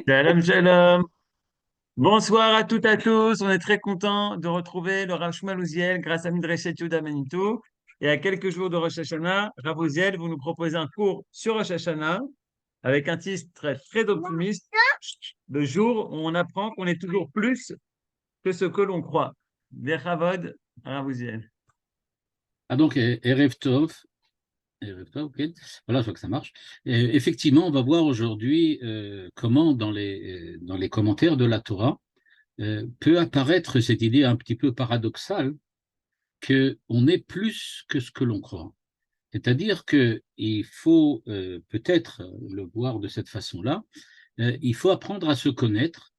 Shalom, shalom. Bonsoir à toutes et à tous. On est très content de retrouver le Rav Shmuel Uziel grâce à Midreshet Yehuda Manitou. Et à quelques jours de Rosh Hashanah, Rav Uziel, vous nous proposez un cours sur Rosh Hashanah avec un titre très optimiste, le jour où on apprend qu'on est toujours plus que ce que l'on croit. Bechavod, Rav Uziel. Ah donc, Erev Tov, ok. Voilà, je vois que ça marche. Effectivement, on va voir aujourd'hui comment dans les commentaires de la Torah peut apparaître cette idée un petit peu paradoxale qu'on est plus que ce que l'on croit. C'est-à-dire qu'il faut peut-être le voir de cette façon-là, il faut apprendre à se connaître.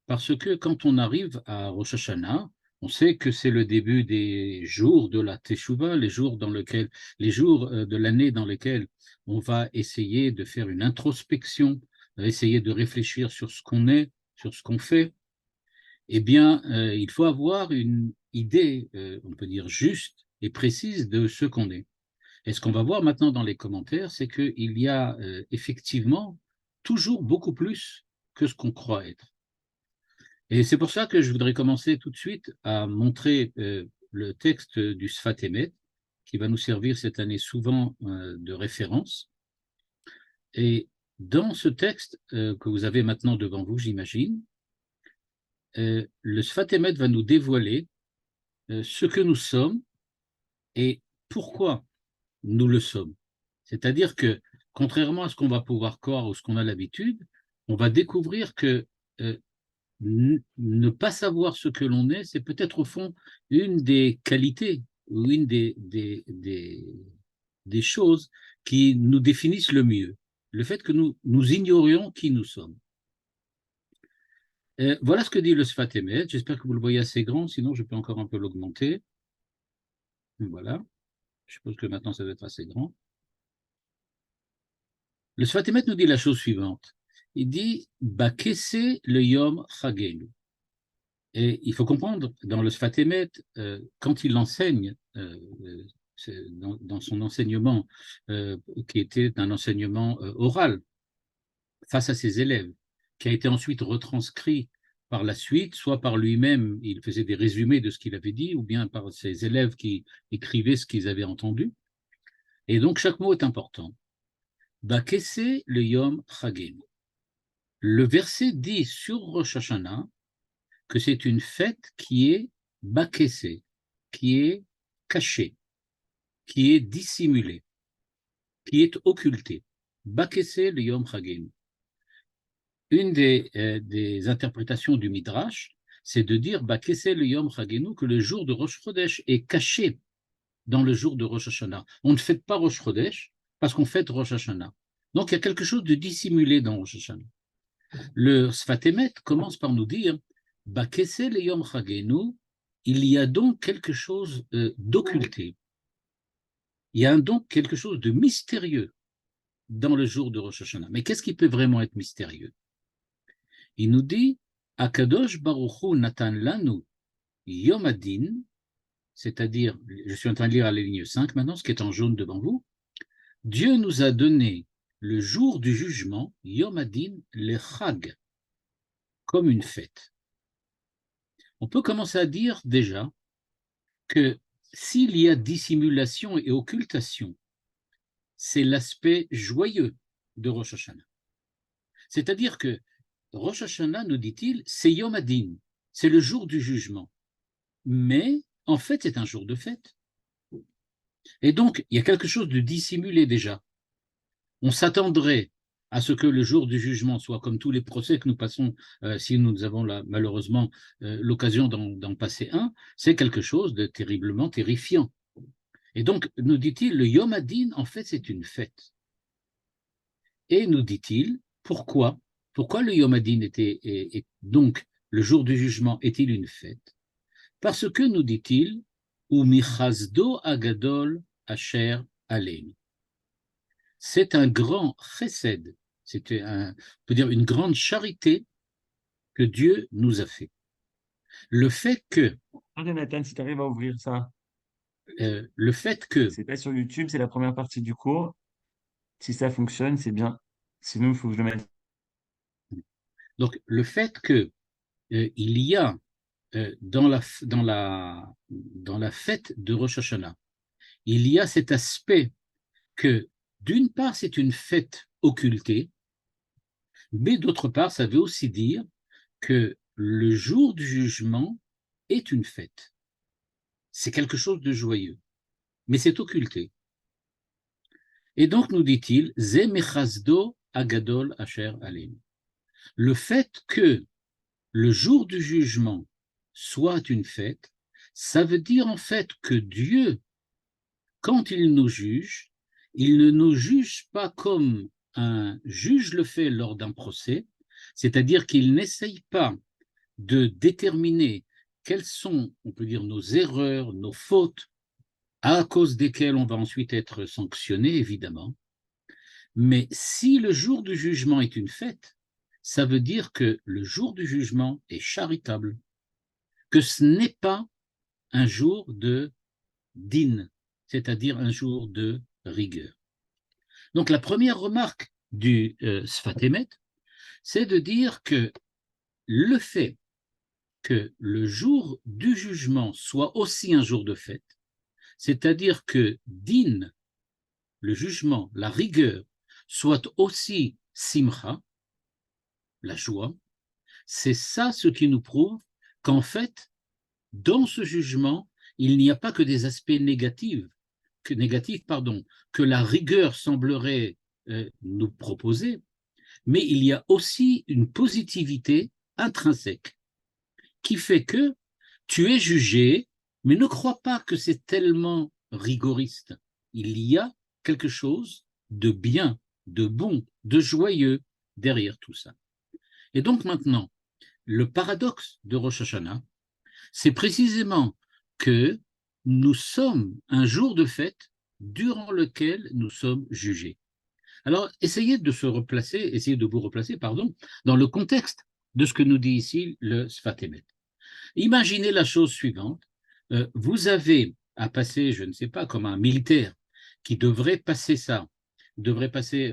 Parce que quand on arrive à Rosh Hashanah, on sait que c'est le début des jours de la Teshuvah, les jours de l'année dans lesquels on va essayer de faire une introspection, essayer de réfléchir sur ce qu'on est, sur ce qu'on fait. Eh bien, il faut avoir une idée, on peut dire juste et précise de ce qu'on est. Et ce qu'on va voir maintenant dans les commentaires, c'est qu'il y a effectivement toujours beaucoup plus que ce qu'on croit être. Et c'est pour ça que je voudrais commencer tout de suite à montrer le texte du Sfat Emet, qui va nous servir cette année souvent de référence. Et dans ce texte que vous avez maintenant devant vous, j'imagine, le Sfat Emet va nous dévoiler ce que nous sommes et pourquoi nous le sommes. C'est-à-dire que, contrairement à ce qu'on va pouvoir croire ou ce qu'on a l'habitude, on va découvrir que euh, ne pas savoir ce que l'on est, c'est peut-être au fond une des qualités ou une des choses qui nous définissent le mieux. Le fait que nous ignorions qui nous sommes. Voilà ce que dit le Sfat Emet. J'espère que vous le voyez assez grand, sinon je peux encore un peu l'augmenter. Voilà. Je suppose que maintenant ça doit être assez grand. Le Sfat Emet nous dit la chose suivante. Il dit Bakese le Yom Chagelu. Et il faut comprendre, dans le Sfat Emet, quand il enseigne, dans son enseignement, qui était un enseignement oral face à ses élèves, qui a été ensuite retranscrit par la suite, soit par lui-même, il faisait des résumés de ce qu'il avait dit, ou bien par ses élèves qui écrivaient ce qu'ils avaient entendu. Et donc, chaque mot est important. Bakese le Yom Chagenu. Le verset dit sur Rosh Hashanah que c'est une fête qui est bakessée, qui est cachée, qui est dissimulée, qui est occultée. Bakessé le Yom Chagenu. Une des interprétations du Midrash, c'est de dire Bakessé le Yom Chagenu, que le jour de Rosh Chodesh est caché dans le jour de Rosh Hashanah. On ne fête pas Rosh Chodesh parce qu'on fête Rosh Hashanah. Donc il y a quelque chose de dissimulé dans Rosh Hashanah. Le Sfat Emet commence par nous dire Bakessé le Yom Chagenu, il y a donc quelque chose d'occulté. Il y a donc quelque chose de mystérieux dans le jour de Rosh Hashanah. Mais qu'est-ce qui peut vraiment être mystérieux? Il nous dit Akadosh Baruch Hu Natan Lanu Yom Adin, c'est-à-dire, je suis en train de lire à la ligne 5 maintenant, ce qui est en jaune devant vous. Dieu nous a donné le jour du jugement, Yom Adin, le Chag, comme une fête. On peut commencer à dire déjà que s'il y a dissimulation et occultation, c'est l'aspect joyeux de Rosh Hashanah. C'est-à-dire que Rosh Hashanah, nous dit-il, c'est Yom Adin, c'est le jour du jugement. Mais en fait, c'est un jour de fête. Et donc, il y a quelque chose de dissimulé déjà. On s'attendrait à ce que le jour du jugement soit comme tous les procès que nous passons, si nous avons malheureusement l'occasion d'en passer un, c'est quelque chose de terriblement terrifiant. Et donc, nous dit-il, le Yom Adin, en fait, c'est une fête. Et nous dit-il, pourquoi? Pourquoi le Yom Adin et donc le jour du jugement est-il une fête? Parce que, nous dit-il, ou michazdo agadol asher aleinu. C'est un grand chesed, on peut dire une grande charité que Dieu nous a fait. Le fait que, Regardez, Nathan, si tu arrives à ouvrir ça. le fait que, C'est pas sur YouTube, c'est la première partie du cours. Si ça fonctionne, c'est bien. Sinon, il faut que je le mette. Donc, le fait que il y a dans la fête de Rosh Hashanah, il y a cet aspect que, d'une part, c'est une fête occultée, mais d'autre part, ça veut aussi dire que le jour du jugement est une fête. C'est quelque chose de joyeux, mais c'est occulté. Et donc, nous dit-il, Ze mechazdo agadol asher alem. Le fait que le jour du jugement soit une fête, ça veut dire en fait que Dieu, quand il nous juge, il ne nous juge pas comme un juge le fait lors d'un procès, c'est-à-dire qu'il n'essaye pas de déterminer quelles sont, on peut dire, nos erreurs, nos fautes, à cause desquelles on va ensuite être sanctionné, évidemment. Mais si le jour du jugement est une fête, ça veut dire que le jour du jugement est charitable, que ce n'est pas un jour de din, c'est-à-dire un jour de rigueur. Donc la première remarque du Sfat Emet, c'est de dire que le fait que le jour du jugement soit aussi un jour de fête, c'est-à-dire que din, le jugement, la rigueur, soit aussi simcha, la joie, c'est ça ce qui nous prouve qu'en fait, dans ce jugement, il n'y a pas que des aspects négatifs, que la rigueur semblerait nous proposer, mais il y a aussi une positivité intrinsèque qui fait que tu es jugé, mais ne crois pas que c'est tellement rigoriste. Il y a quelque chose de bien, de bon, de joyeux derrière tout ça. Et donc maintenant, le paradoxe de Rosh Hashanah, c'est précisément que nous sommes un jour de fête durant lequel nous sommes jugés. Alors, essayez de vous replacer, dans le contexte de ce que nous dit ici le Sfat Emet. Imaginez la chose suivante. Vous avez à passer, je ne sais pas, comme un militaire qui devrait passer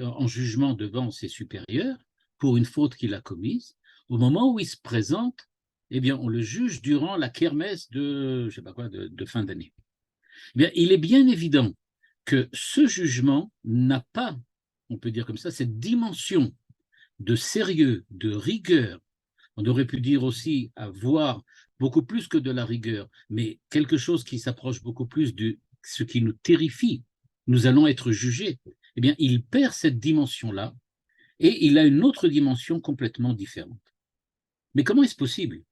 en jugement devant ses supérieurs pour une faute qu'il a commise. Au moment où il se présente, eh bien, on le juge durant la kermesse de, je sais pas quoi, de fin d'année. Eh bien, il est bien évident que ce jugement n'a pas, on peut dire comme ça, cette dimension de sérieux, de rigueur. On aurait pu dire aussi avoir beaucoup plus que de la rigueur, mais quelque chose qui s'approche beaucoup plus de ce qui nous terrifie. Nous allons être jugés. Eh bien, il perd cette dimension-là et il a une autre dimension complètement différente. Mais comment est-ce possible?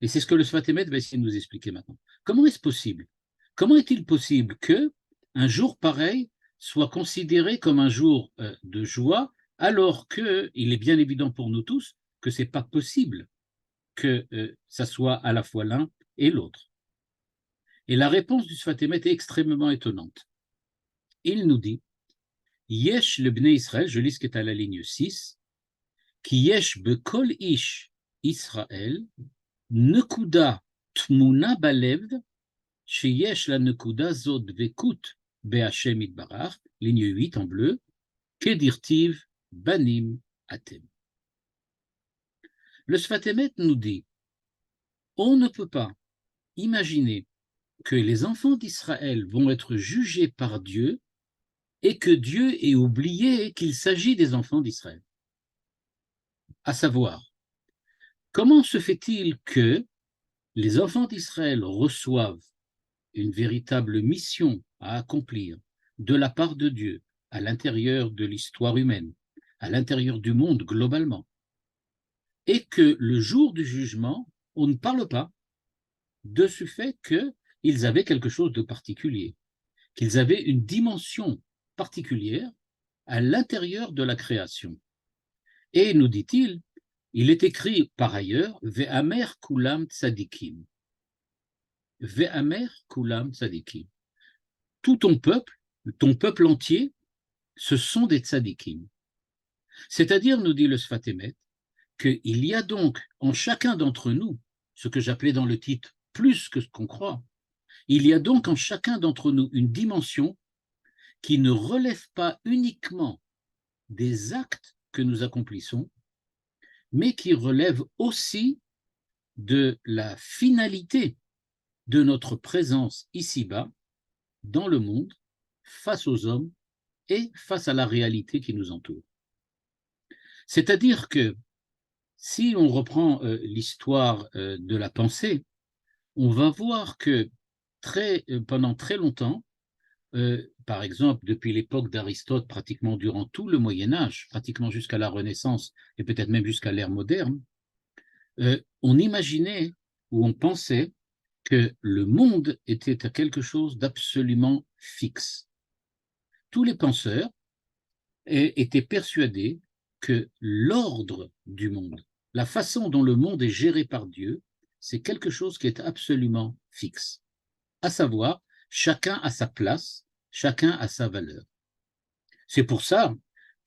Et c'est ce que le Sfat Emet va essayer de nous expliquer maintenant. Comment est-ce possible? Comment est-il possible que un jour pareil soit considéré comme un jour de joie, alors qu'il est bien évident pour nous tous que ce n'est pas possible que ça soit à la fois l'un et l'autre? Et la réponse du Sfat Emet est extrêmement étonnante. Il nous dit, Yesh le Bnei Israël, je lis ce qui est à la ligne 6, Ki yesh bekol ish Israël, nekuda tmuna balev, sheyesh la nekuda zod vekut be'Hashem itbarach, ligne 8 en bleu, kedirtiv banim atem. Le Sfat Emet nous dit, on ne peut pas imaginer que les enfants d'Israël vont être jugés par Dieu et que Dieu ait oublié qu'il s'agit des enfants d'Israël. À savoir, comment se fait-il que les enfants d'Israël reçoivent une véritable mission à accomplir de la part de Dieu à l'intérieur de l'histoire humaine, à l'intérieur du monde globalement, et que le jour du jugement, on ne parle pas de ce fait qu'ils avaient quelque chose de particulier, qu'ils avaient une dimension particulière à l'intérieur de la création. Et, nous dit-il, il est écrit par ailleurs, Ve'amer kulam tzadikim. Ve'amer kulam tzadikim. Tout ton peuple entier, ce sont des tzadikim. C'est-à-dire, nous dit le Sfat Emet, qu'il y a donc en chacun d'entre nous, ce que j'appelais dans le titre plus que ce qu'on croit, il y a donc en chacun d'entre nous une dimension qui ne relève pas uniquement des actes que nous accomplissons, mais qui relève aussi de la finalité de notre présence ici-bas, dans le monde, face aux hommes et face à la réalité qui nous entoure. C'est-à-dire que si on reprend l'histoire de la pensée, on va voir que pendant très longtemps, par exemple depuis l'époque d'Aristote, pratiquement durant tout le Moyen Âge, pratiquement jusqu'à la Renaissance et peut-être même jusqu'à l'ère moderne, on imaginait ou on pensait que le monde était quelque chose d'absolument fixe. Tous les penseurs étaient persuadés que l'ordre du monde, la façon dont le monde est géré par Dieu, c'est quelque chose qui est absolument fixe. À savoir, chacun a sa place, chacun a sa valeur. C'est pour ça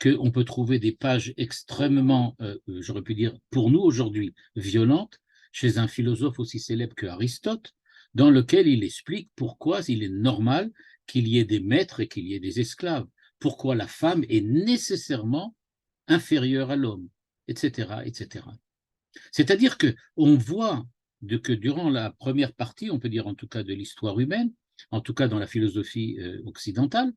qu'on peut trouver des pages extrêmement, j'aurais pu dire, pour nous aujourd'hui, violentes, chez un philosophe aussi célèbre que Aristote, dans lequel il explique pourquoi il est normal qu'il y ait des maîtres et qu'il y ait des esclaves, pourquoi la femme est nécessairement inférieure à l'homme, etc., etc. C'est-à-dire qu'on voit que durant la première partie, on peut dire en tout cas de l'histoire humaine, en tout cas dans la philosophie occidentale,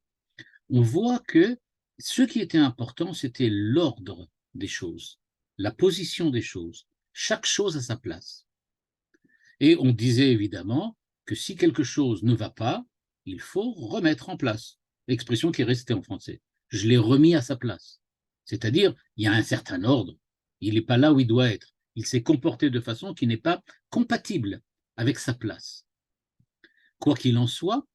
on voit que ce qui était important, c'était l'ordre des choses, la position des choses, chaque chose à sa place. Et on disait évidemment que si quelque chose ne va pas, il faut remettre en place. L'expression qui est restée en français. Je l'ai remis à sa place. C'est-à-dire, il y a un certain ordre. Il n'est pas là où il doit être. Il s'est comporté de façon qui n'est pas compatible avec sa place. Quoi qu'il en soit,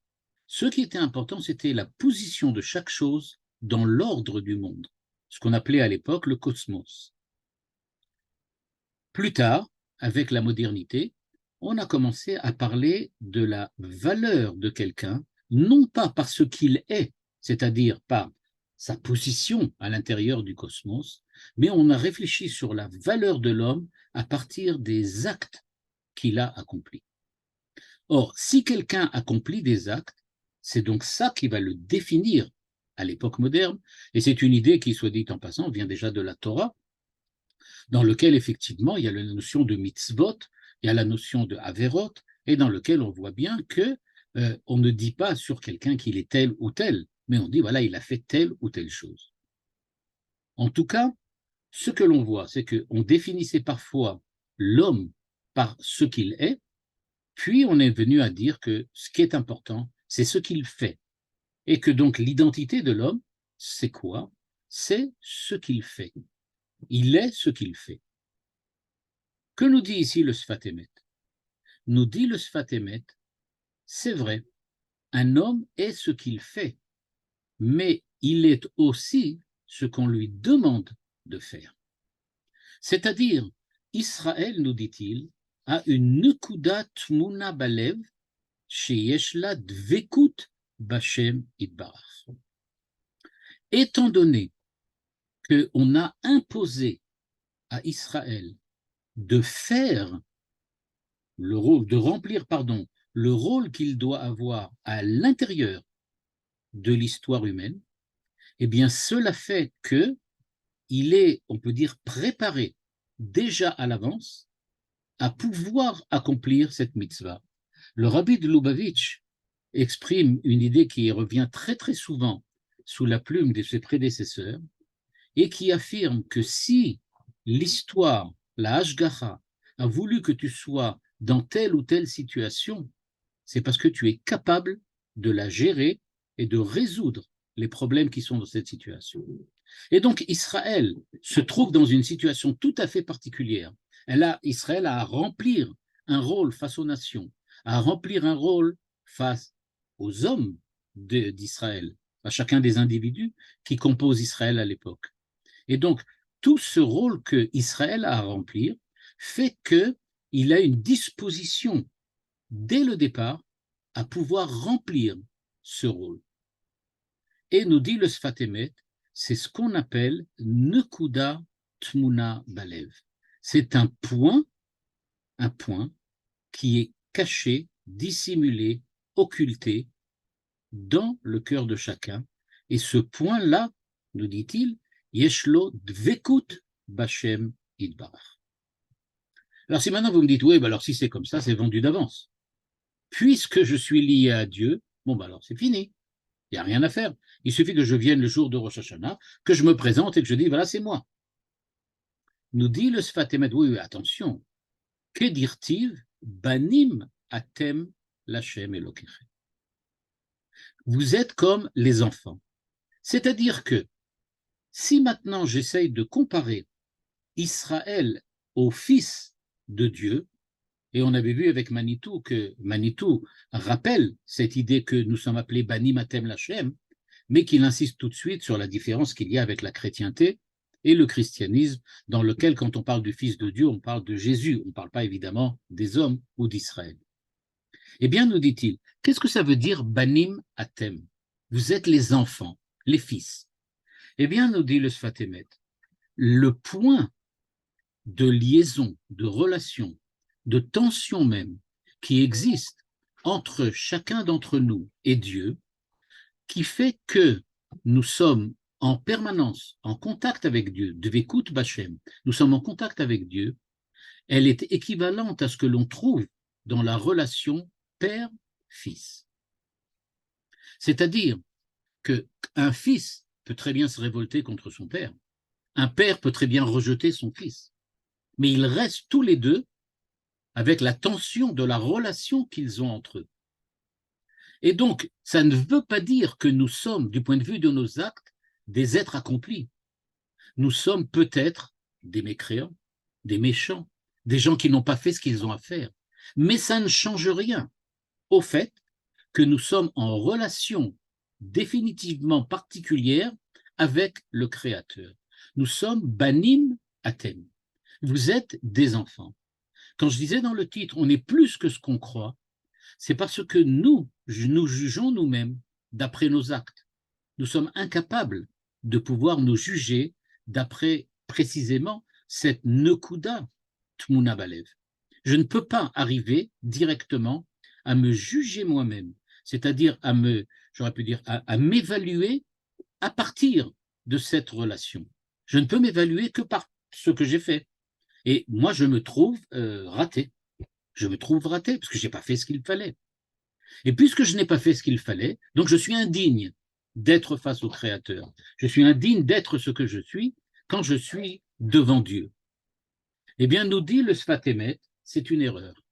ce qui était important, c'était la position de chaque chose dans l'ordre du monde, ce qu'on appelait à l'époque le cosmos. Plus tard, avec la modernité, on a commencé à parler de la valeur de quelqu'un, non pas par ce qu'il est, c'est-à-dire par sa position à l'intérieur du cosmos, mais on a réfléchi sur la valeur de l'homme à partir des actes qu'il a accomplis. Or, si quelqu'un accomplit des actes, c'est donc ça qui va le définir à l'époque moderne, et c'est une idée qui, soit dit en passant, vient déjà de la Torah, dans lequel effectivement il y a la notion de mitzvot, il y a la notion de averot, et dans lequel on voit bien que on ne dit pas sur quelqu'un qu'il est tel ou tel, mais on dit voilà, il a fait telle ou telle chose. En tout cas, ce que l'on voit, c'est qu'on définissait parfois l'homme par ce qu'il est, puis on est venu à dire que ce qui est important, c'est ce qu'il fait. Et que donc l'identité de l'homme, c'est quoi? C'est ce qu'il fait. Il est ce qu'il fait. Que nous dit ici le Sfat Emet? Nous dit le Sfat Emet, c'est vrai, un homme est ce qu'il fait, mais il est aussi ce qu'on lui demande de faire. C'est-à-dire, Israël, nous dit-il, a une nekuda tmuna balev sheyesh la dvekut b'Hashem itbarach. Étant donné qu'on a imposé à Israël de faire le rôle, de remplir, pardon, le rôle qu'il doit avoir à l'intérieur de l'histoire humaine, eh bien, cela fait qu'il est, on peut dire, préparé déjà à l'avance à pouvoir accomplir cette mitzvah. Le rabbi de Lubavitch exprime une idée qui revient très très souvent sous la plume de ses prédécesseurs et qui affirme que si l'histoire, la Hashgacha, a voulu que tu sois dans telle ou telle situation, c'est parce que tu es capable de la gérer et de résoudre les problèmes qui sont dans cette situation. Et donc Israël se trouve dans une situation tout à fait particulière. Israël a à remplir un rôle face aux nations, à remplir un rôle face aux hommes d'Israël, à chacun des individus qui composent Israël à l'époque. Et donc, tout ce rôle que Israël a à remplir fait qu'il a une disposition dès le départ à pouvoir remplir ce rôle. Et nous dit le Sfat Emet, c'est ce qu'on appelle Nekuda Tmuna Balev. C'est un point qui est caché, dissimulé, occulté dans le cœur de chacun. Et ce point-là, nous dit-il, Yeshlo Dvekut B'Hashem Yitbarach. Alors si maintenant vous me dites, oui, alors si c'est comme ça, c'est vendu d'avance. Puisque je suis lié à Dieu, bon, alors c'est fini. Il n'y a rien à faire. Il suffit que je vienne le jour de Rosh Hashanah, que je me présente et que je dis, voilà, c'est moi. Nous dit le Sfat Emet, oui, attention, que dire-t-il, banim atem lachem elokechem. Vous êtes comme les enfants. C'est-à-dire que si maintenant j'essaye de comparer Israël au fils de Dieu, et on avait vu avec Manitou que Manitou rappelle cette idée que nous sommes appelés Banim Atem Lachem, mais qu'il insiste tout de suite sur la différence qu'il y a avec la chrétienté et le christianisme, dans lequel, quand on parle du Fils de Dieu, on parle de Jésus, on ne parle pas évidemment des hommes ou d'Israël. Eh bien, nous dit-il, qu'est-ce que ça veut dire Banim Atem? Vous êtes les enfants, les fils. Eh bien, nous dit le Sfat Emet, le point de liaison, de relation, de tension même, qui existe entre chacun d'entre nous et Dieu, qui fait que nous sommes en permanence en contact avec Dieu, Dvekut Bachem, nous sommes en contact avec Dieu, elle est équivalente à ce que l'on trouve dans la relation père-fils. C'est-à-dire qu'un fils peut très bien se révolter contre son père, un père peut très bien rejeter son fils, mais ils restent tous les deux avec la tension de la relation qu'ils ont entre eux. Et donc, ça ne veut pas dire que nous sommes, du point de vue de nos actes, des êtres accomplis. Nous sommes peut-être des mécréants, des méchants, des gens qui n'ont pas fait ce qu'ils ont à faire. Mais ça ne change rien au fait que nous sommes en relation définitivement particulière avec le Créateur. Nous sommes banim atem. Vous êtes des enfants. Quand je disais dans le titre, on est plus que ce qu'on croit, c'est parce que nous jugeons nous-mêmes d'après nos actes. Nous sommes incapables de pouvoir nous juger d'après précisément cette nekuda tmuna balev. Je ne peux pas arriver directement à me juger moi-même, c'est-à-dire j'aurais pu dire, à m'évaluer à partir de cette relation. Je ne peux m'évaluer que par ce que j'ai fait. Et moi, je me trouve raté. Je me trouve raté parce que je n'ai pas fait ce qu'il fallait. Et puisque je n'ai pas fait ce qu'il fallait, donc je suis indigne d'être face au Créateur. Je suis indigne d'être ce que je suis quand je suis devant Dieu. Eh bien, nous dit le Sfat Emet, c'est une erreur.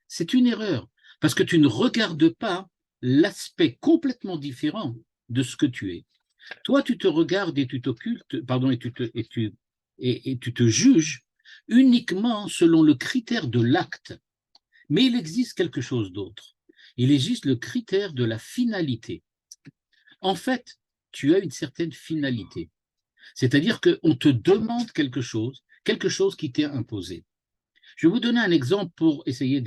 C'est une erreur, parce que tu ne regardes pas l'aspect complètement différent de ce que tu es. Toi, tu te regardes et tu t'occultes, pardon, et tu te juges uniquement selon le critère de l'acte. Mais il existe quelque chose d'autre. Il existe le critère de la finalité. En fait, tu as une certaine finalité. C'est-à-dire qu'on te demande quelque chose qui t'est imposé. Je vais vous donner un exemple pour essayer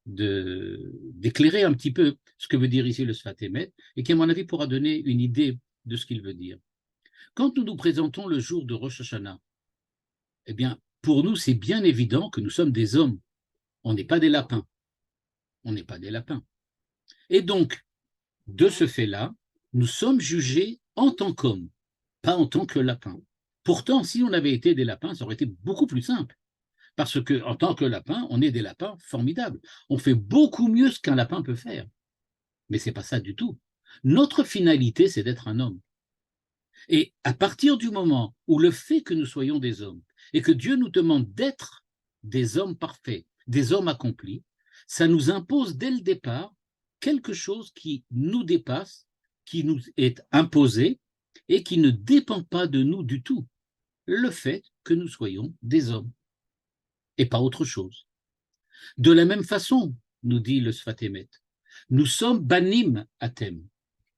d'éclairer un petit peu ce que veut dire ici le Sfat Emet et qui, à mon avis, pourra donner une idée de ce qu'il veut dire. Quand nous nous présentons le jour de Rosh Hashanah, eh bien, pour nous, c'est bien évident que nous sommes des hommes. On n'est pas des lapins. On n'est pas des lapins. Et donc, de ce fait-là, nous sommes jugés en tant qu'hommes, pas en tant que lapins. Pourtant, si on avait été des lapins, ça aurait été beaucoup plus simple. Parce qu'en tant que lapin, on est des lapins formidables. On fait beaucoup mieux ce qu'un lapin peut faire. Mais ce n'est pas ça du tout. Notre finalité, c'est d'être un homme. Et à partir du moment où le fait que nous soyons des hommes et que Dieu nous demande d'être des hommes parfaits, des hommes accomplis, ça nous impose dès le départ quelque chose qui nous dépasse, qui nous est imposé et qui ne dépend pas de nous du tout. Le fait que nous soyons des hommes et pas autre chose. De la même façon, nous dit le Sfat Emet, nous sommes banim atem,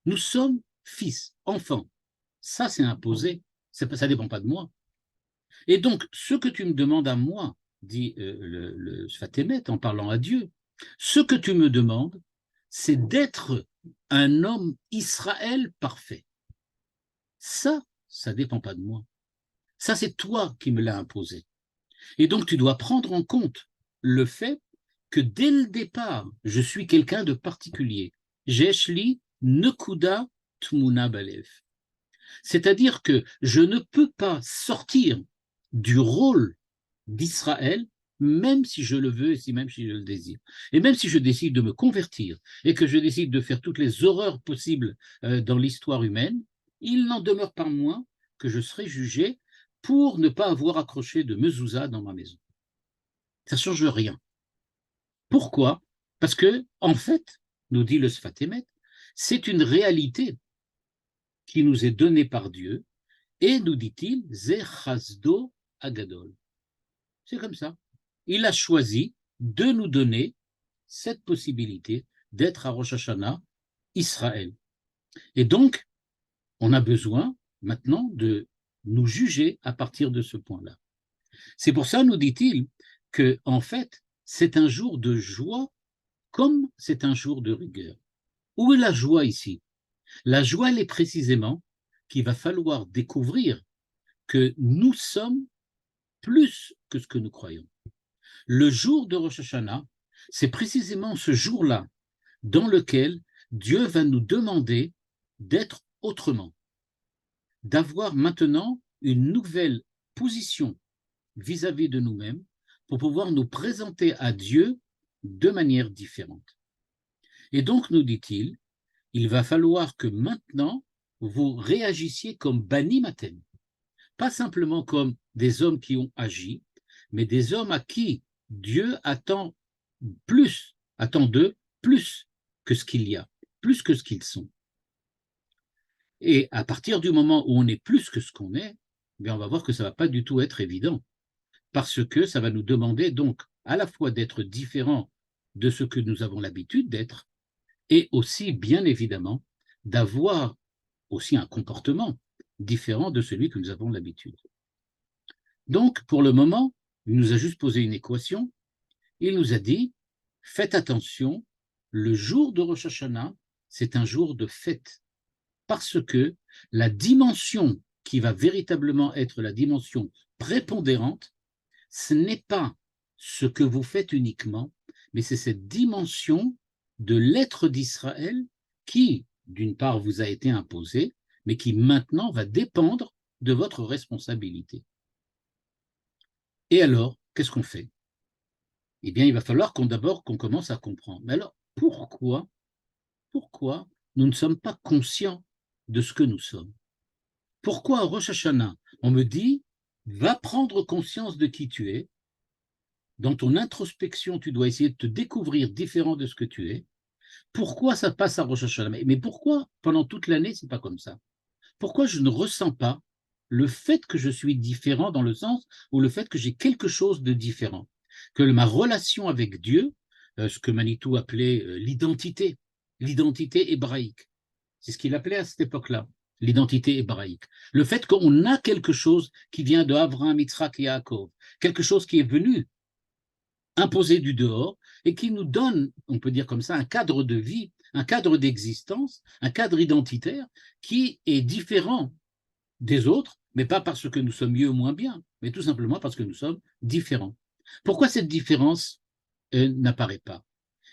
nous sommes fils, enfants. Ça, c'est imposé, ça ne dépend pas de moi. Et donc, ce que tu me demandes à moi, dit le Sfat Emet en parlant à Dieu, ce que tu me demandes, c'est d'être un homme Israël parfait. Ça ne dépend pas de moi. Ça, c'est toi qui me l'as imposé. Et donc, tu dois prendre en compte le fait que dès le départ, je suis quelqu'un de particulier. Jeshli nekuda tmuna balev. C'est-à-dire que je ne peux pas sortir du rôle d'Israël, même si je le veux et même si je le désire. Et même si je décide de me convertir et que je décide de faire toutes les horreurs possibles dans l'histoire humaine, il n'en demeure pas moins que je serai jugé pour ne pas avoir accroché de mezouza dans ma maison. Ça ne change rien. Pourquoi? Parce que, en fait, nous dit le Sfat Emet, c'est une réalité qui nous est donnée par Dieu, et nous dit-il, Ze Chasdo Agadol. C'est comme ça. Il a choisi de nous donner cette possibilité d'être à Rosh Hashanah Israël. Et donc, on a besoin maintenant de nous juger à partir de ce point-là. C'est pour ça, nous dit-il, que en fait, c'est un jour de joie comme c'est un jour de rigueur. Où est la joie ici? La joie, elle est précisément qu'il va falloir découvrir que nous sommes plus que ce que nous croyons. Le jour de Rosh Hashanah, c'est précisément ce jour-là dans lequel Dieu va nous demander d'être autrement, d'avoir maintenant une nouvelle position vis-à-vis de nous-mêmes pour pouvoir nous présenter à Dieu de manière différente. Et donc, nous dit-il, il va falloir que maintenant, vous réagissiez comme Bani Maten, pas simplement comme des hommes qui ont agi, mais des hommes à qui Dieu attend d'eux plus que ce qu'il y a, plus que ce qu'ils sont. Et à partir du moment où on est plus que ce qu'on est, bien on va voir que ça ne va pas du tout être évident, parce que ça va nous demander donc à la fois d'être différents de ce que nous avons l'habitude d'être, et aussi, bien évidemment, d'avoir aussi un comportement différent de celui que nous avons l'habitude. Donc, pour le moment, il nous a juste posé une équation. Il nous a dit, faites attention, le jour de Rosh Hashanah, c'est un jour de fête, parce que la dimension qui va véritablement être la dimension prépondérante, ce n'est pas ce que vous faites uniquement, mais c'est cette dimension de l'être d'Israël qui, d'une part, vous a été imposée, mais qui maintenant va dépendre de votre responsabilité. Et alors, qu'est-ce qu'on fait? Eh bien, il va falloir d'abord qu'on commence à comprendre. Mais alors, pourquoi nous ne sommes pas conscients de ce que nous sommes? Pourquoi à Rosh Hashanah, on me dit, va prendre conscience de qui tu es. Dans ton introspection, tu dois essayer de te découvrir différent de ce que tu es. Pourquoi ça passe à Rosh Hashanah? Mais pourquoi pendant toute l'année, c'est pas comme ça? Pourquoi je ne ressens pas le fait que je suis différent dans le sens où le fait que j'ai quelque chose de différent, que ma relation avec Dieu, ce que Manitou appelait l'identité hébraïque, c'est ce qu'il appelait à cette époque-là, l'identité hébraïque. Le fait qu'on a quelque chose qui vient de Abraham, Yitzhak et Yaakov, quelque chose qui est venu imposé du dehors et qui nous donne, on peut dire comme ça, un cadre de vie, un cadre d'existence, un cadre identitaire qui est différent des autres, mais pas parce que nous sommes mieux ou moins bien, mais tout simplement parce que nous sommes différents. Pourquoi cette différence n'apparaît pas?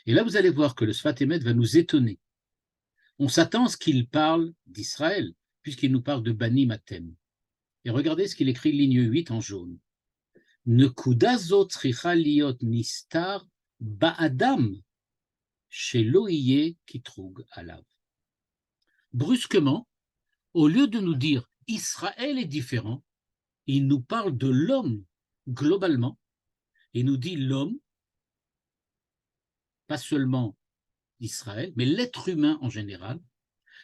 Et là, vous allez voir que le Sfat Emet va nous étonner. On s'attend à ce qu'il parle d'Israël, puisqu'il nous parle de Bani Matem. Et regardez ce qu'il écrit, ligne 8 en jaune. Nekuda zot tzricha liot nistar ba'adam shelo yeh kitrug alav. Brusquement, au lieu de nous dire Israël est différent, il nous parle de l'homme globalement. Il nous dit l'homme, pas seulement Israël, mais l'être humain en général,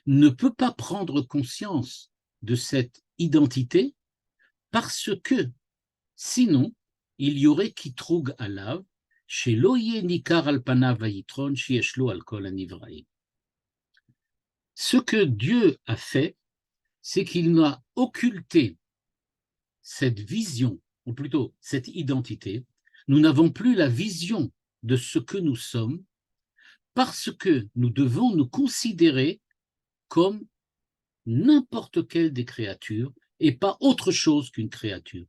ne peut pas prendre conscience de cette identité parce que sinon, il y aurait kitrug alav, shelo yeh nikar al panav vayitron sheyesh lo al kol hanivraim. Ce que Dieu a fait, c'est qu'il n'a occulté cette vision, ou plutôt cette identité. Nous n'avons plus la vision de ce que nous sommes parce que nous devons nous considérer comme n'importe quelle des créatures et pas autre chose qu'une créature.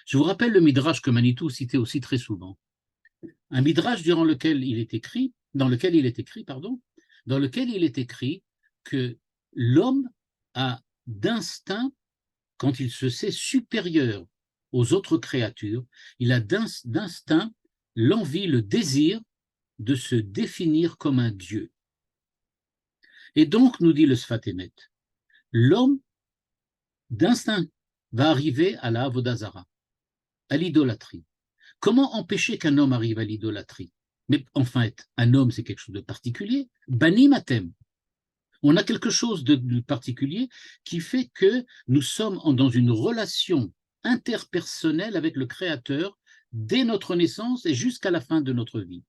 Je vous rappelle le midrash que Manitou citait aussi très souvent. Un midrash dans lequel il est écrit que l'homme a d'instinct, quand il se sait supérieur aux autres créatures, il a d'instinct l'envie, le désir de se définir comme un Dieu. Et donc, nous dit le Sfat Emet, l'homme d'instinct va arriver à la Avodazara, à l'idolâtrie. Comment empêcher qu'un homme arrive à l'idolâtrie? Mais en fait, un homme, c'est quelque chose de particulier. Bani matem. On a quelque chose de particulier qui fait que nous sommes dans une relation interpersonnelle avec le Créateur dès notre naissance et jusqu'à la fin de notre vie.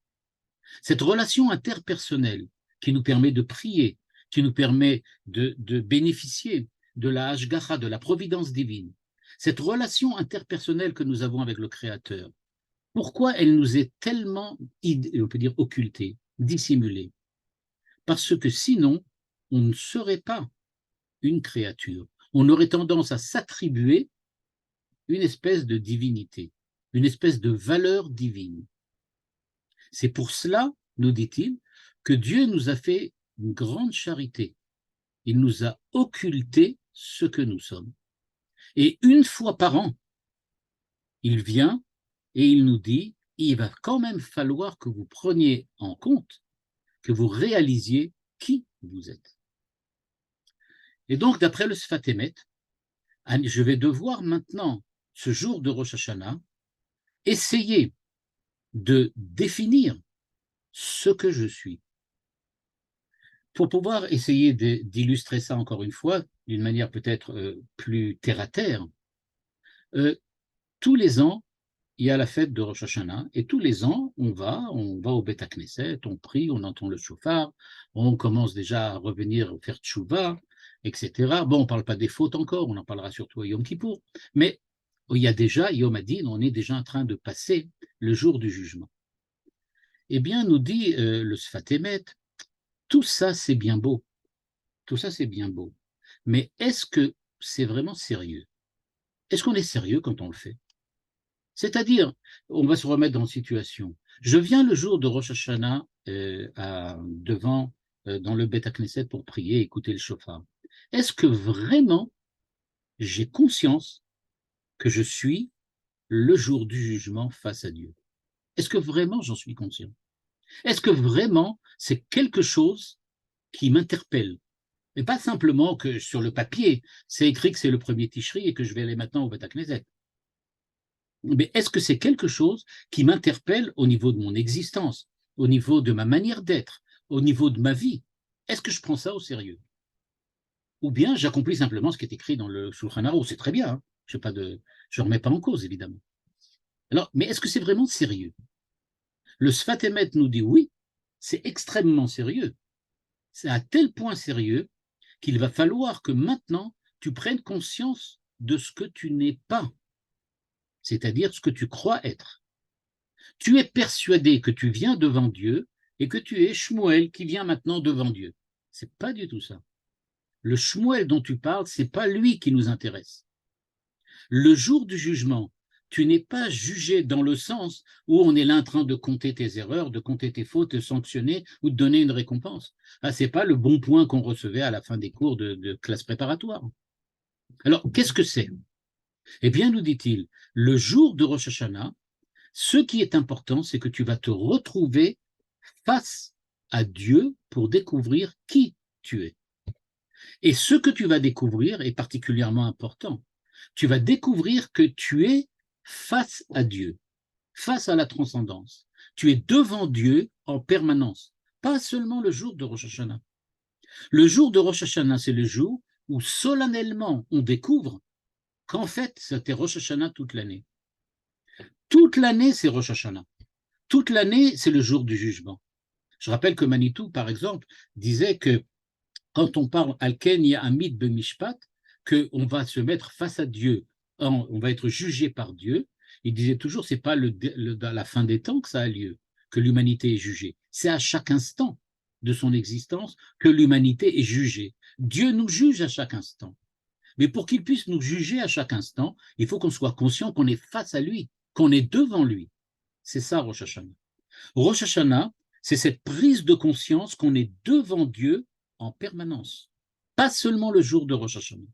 Cette relation interpersonnelle qui nous permet de prier, qui nous permet de bénéficier de la Hashgacha, de la providence divine, cette relation interpersonnelle que nous avons avec le Créateur, pourquoi elle nous est tellement, on peut dire, occultée, dissimulée? Parce que sinon, on ne serait pas une créature. On aurait tendance à s'attribuer une espèce de divinité, une espèce de valeur divine. C'est pour cela, nous dit-il, que Dieu nous a fait une grande charité. Il nous a occulté ce que nous sommes. Et une fois par an, il vient et il nous dit, il va quand même falloir que vous preniez en compte, que vous réalisiez qui vous êtes. Et donc, d'après le Sfat Emet, je vais devoir maintenant, ce jour de Rosh Hashanah, essayer de définir ce que je suis. Pour pouvoir essayer d'illustrer ça encore une fois, d'une manière peut-être plus terre-à-terre, tous les ans, il y a la fête de Rosh Hashanah, et tous les ans, on va au Beth Knesset, on prie, on entend le shofar, on commence déjà à revenir faire tchouva, etc. Bon, on ne parle pas des fautes encore, on en parlera surtout à Yom Kippour, mais il y a déjà, Yom Hadin, on est déjà en train de passer le jour du jugement. Eh bien, nous dit le Sfat Emet, tout ça c'est bien beau, tout ça c'est bien beau, mais est-ce que c'est vraiment sérieux? Est-ce qu'on est sérieux quand on le fait? C'est-à-dire, on va se remettre dans une situation. Je viens le jour de Rosh Hashanah devant, dans le Beth Knesset pour prier, écouter le shofar. Est-ce que vraiment j'ai conscience que je suis le jour du jugement face à Dieu? Est-ce que vraiment j'en suis conscient? Est-ce que vraiment c'est quelque chose qui m'interpelle? Et pas simplement que sur le papier, c'est écrit que c'est le premier Tishri et que je vais aller maintenant au Beth Knesset. Mais est-ce que c'est quelque chose qui m'interpelle au niveau de mon existence, au niveau de ma manière d'être, au niveau de ma vie? Est-ce que je prends ça au sérieux? Ou bien j'accomplis simplement ce qui est écrit dans le Shulchan Aruch? C'est très bien, hein, je ne remets pas en cause, évidemment. Alors, mais est-ce que c'est vraiment sérieux? Le Sfat Emet nous dit oui, c'est extrêmement sérieux. C'est à tel point sérieux qu'il va falloir que maintenant tu prennes conscience de ce que tu n'es pas, c'est-à-dire ce que tu crois être. Tu es persuadé que tu viens devant Dieu et que tu es Shmuel qui vient maintenant devant Dieu. C'est pas du tout ça. Le Shmuel dont tu parles, c'est pas lui qui nous intéresse. Le jour du jugement, tu n'es pas jugé dans le sens où on est là en train de compter tes erreurs, de compter tes fautes, de sanctionner ou de donner une récompense. Ah, c'est pas le bon point qu'on recevait à la fin des cours de classe préparatoire. Alors, qu'est-ce que c'est? Eh bien, nous dit-il, le jour de Rosh Hashanah, ce qui est important, c'est que tu vas te retrouver face à Dieu pour découvrir qui tu es. Et ce que tu vas découvrir est particulièrement important. Tu vas découvrir que tu es face à Dieu, face à la transcendance. Tu es devant Dieu en permanence, pas seulement le jour de Rosh Hashanah. Le jour de Rosh Hashanah, c'est le jour où solennellement on découvre qu'en fait, c'était Rosh Hashanah toute l'année. Toute l'année, c'est Rosh Hashanah. Toute l'année, c'est le jour du jugement. Je rappelle que Manitou, par exemple, disait que quand on parle Alken Ya'amid Bemishpat, qu'on va se mettre face à Dieu, on va être jugé par Dieu, il disait toujours, c'est pas à la fin des temps que ça a lieu, que l'humanité est jugée. C'est à chaque instant de son existence que l'humanité est jugée. Dieu nous juge à chaque instant. Mais pour qu'il puisse nous juger à chaque instant, il faut qu'on soit conscient qu'on est face à lui, qu'on est devant lui. C'est ça Rosh Hashanah. Rosh Hashanah, c'est cette prise de conscience qu'on est devant Dieu en permanence, pas seulement le jour de Rosh Hashanah.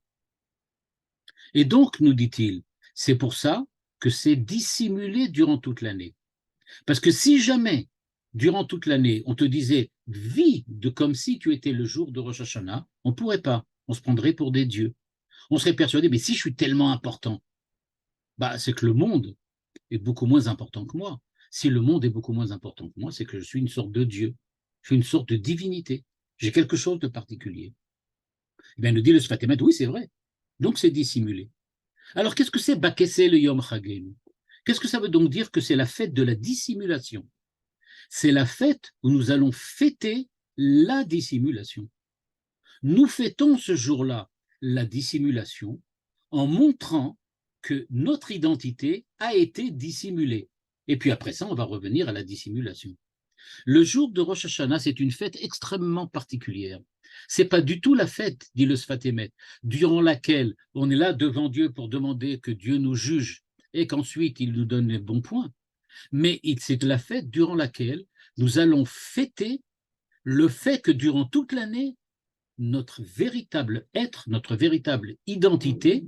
Et donc, nous dit-il, c'est pour ça que c'est dissimulé durant toute l'année. Parce que si jamais, durant toute l'année, on te disait « vis de comme si tu étais le jour de Rosh Hashanah », on ne pourrait pas, on se prendrait pour des dieux. On serait persuadé, mais si je suis tellement important, bah, c'est que le monde est beaucoup moins important que moi. Si le monde est beaucoup moins important que moi, c'est que je suis une sorte de Dieu. Je suis une sorte de divinité. J'ai quelque chose de particulier. Eh bien, nous dit le Sfat Emet, oui, c'est vrai. Donc, c'est dissimulé. Alors, qu'est-ce que c'est Bakesse le Yom Chagenu? Qu'est-ce que ça veut donc dire que c'est la fête de la dissimulation? C'est la fête où nous allons fêter la dissimulation. Nous fêtons ce jour-là la dissimulation en montrant que notre identité a été dissimulée. Et puis après ça, on va revenir à la dissimulation. Le jour de Rosh Hashanah, c'est une fête extrêmement particulière. C'est pas du tout la fête, dit le Sfat Emet, durant laquelle on est là devant Dieu pour demander que Dieu nous juge et qu'ensuite il nous donne les bons points. Mais c'est la fête durant laquelle nous allons fêter le fait que durant toute l'année, notre véritable être, notre véritable identité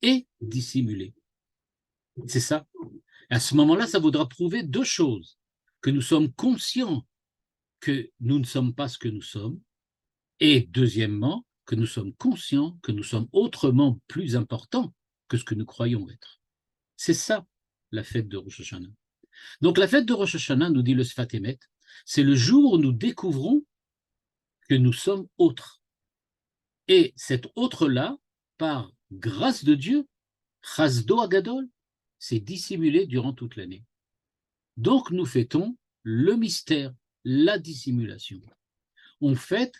est dissimulée. C'est ça. À ce moment-là, ça voudra prouver deux choses. Que nous sommes conscients que nous ne sommes pas ce que nous sommes, et deuxièmement, que nous sommes conscients que nous sommes autrement plus importants que ce que nous croyons être. C'est ça, la fête de Rosh Hashanah. Donc la fête de Rosh Hashanah, nous dit le Sfat Emet, c'est le jour où nous découvrons que nous sommes autres. Et cet autre-là, par grâce de Dieu, Chasdo Agadol, c'est dissimulé durant toute l'année. Donc nous fêtons le mystère, la dissimulation. On fête,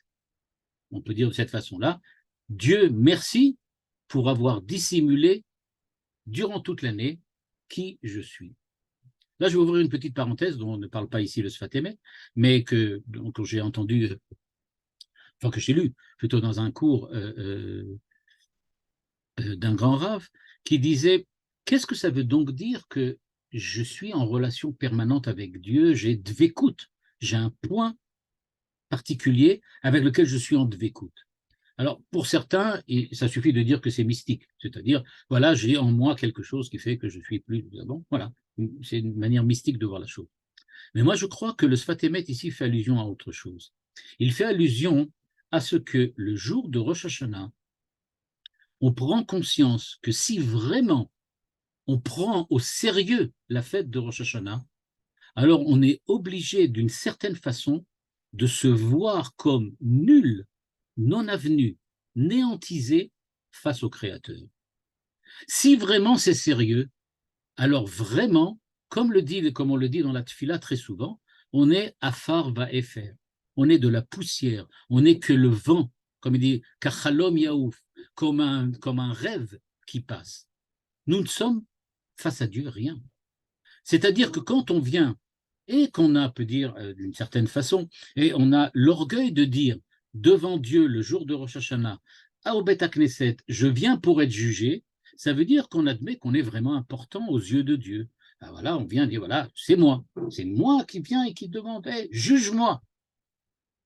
on peut dire de cette façon-là, Dieu merci pour avoir dissimulé durant toute l'année qui je suis. Là, je vais ouvrir une petite parenthèse dont on ne parle pas ici le Sfat Emet, mais que donc, j'ai entendu, enfin que j'ai lu plutôt dans un cours d'un grand rave, qui disait qu'est-ce que ça veut donc dire que je suis en relation permanente avec Dieu, j'ai dvekut, j'ai un point particulier avec lequel je suis en dvekut. Alors, pour certains, ça suffit de dire que c'est mystique, c'est-à-dire, voilà, j'ai en moi quelque chose qui fait que je suis plus... Bon, voilà, c'est une manière mystique de voir la chose. Mais moi, je crois que le Sfat Emet ici fait allusion à autre chose. Il fait allusion à ce que le jour de Rosh Hashanah, on prend conscience que si vraiment on prend au sérieux la fête de Rosh Hashanah, alors on est obligé d'une certaine façon de se voir comme nul, non avenu, néantisé face au Créateur. Si vraiment c'est sérieux, alors vraiment, comme on le dit dans la Tfila très souvent, on est afar va efer, on est de la poussière, on n'est que le vent, comme il dit, kachalom yaouf, comme un rêve qui passe. Nous ne sommes face à Dieu rien. C'est-à-dire que quand on vient et qu'on a, peut dire d'une certaine façon, et on a l'orgueil de dire devant Dieu le jour de Rosh Hashanah, au Bet Knesset, je viens pour être jugé, ça veut dire qu'on admet qu'on est vraiment important aux yeux de Dieu. Ben voilà, on vient dire, voilà, c'est moi qui viens et qui demande, hey, juge-moi.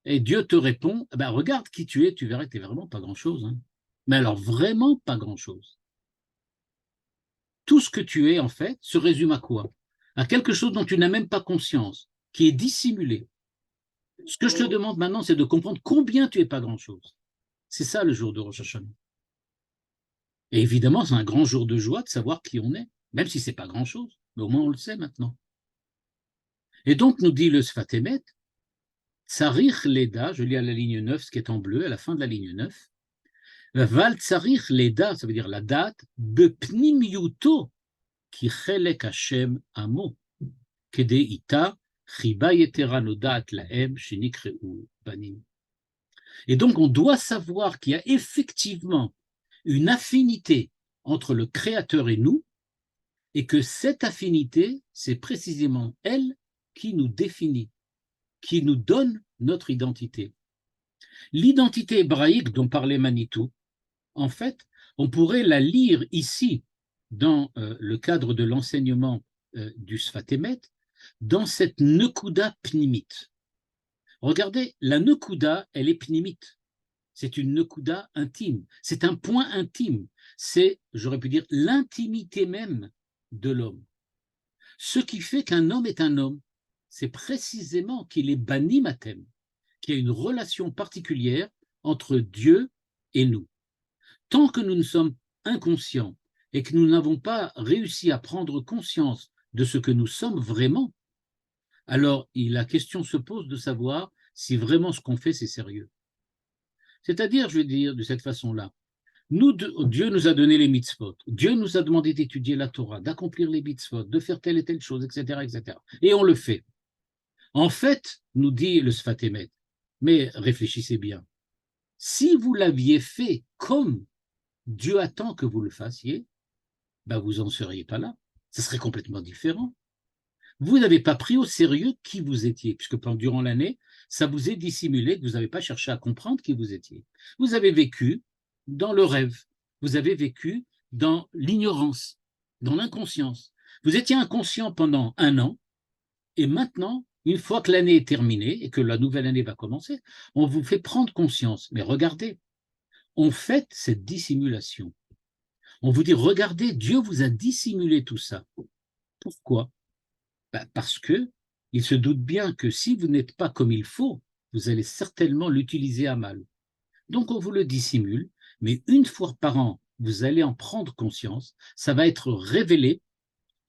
Et Dieu te répond, ben regarde qui tu es, tu verras que tu n'es vraiment pas grand-chose. Hein. Mais alors vraiment pas grand-chose. Tout ce que tu es, en fait, se résume à quoi? À quelque chose dont tu n'as même pas conscience, qui est dissimulé. Ce que je te demande maintenant, c'est de comprendre combien tu n'es pas grand-chose. C'est ça le jour de Rosh Hashanah. Et évidemment, c'est un grand jour de joie de savoir qui on est, même si ce n'est pas grand-chose, mais au moins on le sait maintenant. Et donc, nous dit le Sfat Emet, Tsarich Leda, je lis à la ligne 9, ce qui est en bleu, à la fin de la ligne 9, Val Tsarich Leda, ça veut dire la date, Bepnimiuto, qui chelek Hashem amo, kede ita, chiba yetera nodat laem, shenikreu banim. Et donc, on doit savoir qu'il y a effectivement une affinité entre le Créateur et nous, et que cette affinité, c'est précisément elle qui nous définit, qui nous donne notre identité. L'identité hébraïque dont parlait Manitou, en fait, on pourrait la lire ici, dans le cadre de l'enseignement du Sfat Emet, dans cette Nekuda pnimite. Regardez, la Nekuda, elle est pnimite. C'est une Nekuda intime. C'est un point intime. C'est, j'aurais pu dire, l'intimité même de l'homme. Ce qui fait qu'un homme est un homme, c'est précisément qu'il est bani matem, qu'il y a une relation particulière entre Dieu et nous. Tant que nous ne sommes inconscients et que nous n'avons pas réussi à prendre conscience de ce que nous sommes vraiment, alors la question se pose de savoir si vraiment ce qu'on fait, c'est sérieux. C'est-à-dire, je vais dire de cette façon-là, Dieu nous a donné les mitzvot, Dieu nous a demandé d'étudier la Torah, d'accomplir les mitzvot, de faire telle et telle chose, etc., etc. Et on le fait. En fait, nous dit le Sfat Emet, mais réfléchissez bien, si vous l'aviez fait comme Dieu attend que vous le fassiez, ben vous n'en seriez pas là. Ce serait complètement différent. Vous n'avez pas pris au sérieux qui vous étiez, puisque durant l'année, ça vous est dissimulé, que vous n'avez pas cherché à comprendre qui vous étiez. Vous avez vécu dans le rêve, vous avez vécu dans l'ignorance, dans l'inconscience. Vous étiez inconscient pendant 1 an, et maintenant, une fois que l'année est terminée et que la nouvelle année va commencer, on vous fait prendre conscience. Mais regardez, on fait cette dissimulation. On vous dit, regardez, Dieu vous a dissimulé tout ça. Pourquoi? Parce que il se doute bien que si vous n'êtes pas comme il faut, vous allez certainement l'utiliser à mal. Donc on vous le dissimule, mais une fois par an, vous allez en prendre conscience, ça va être révélé,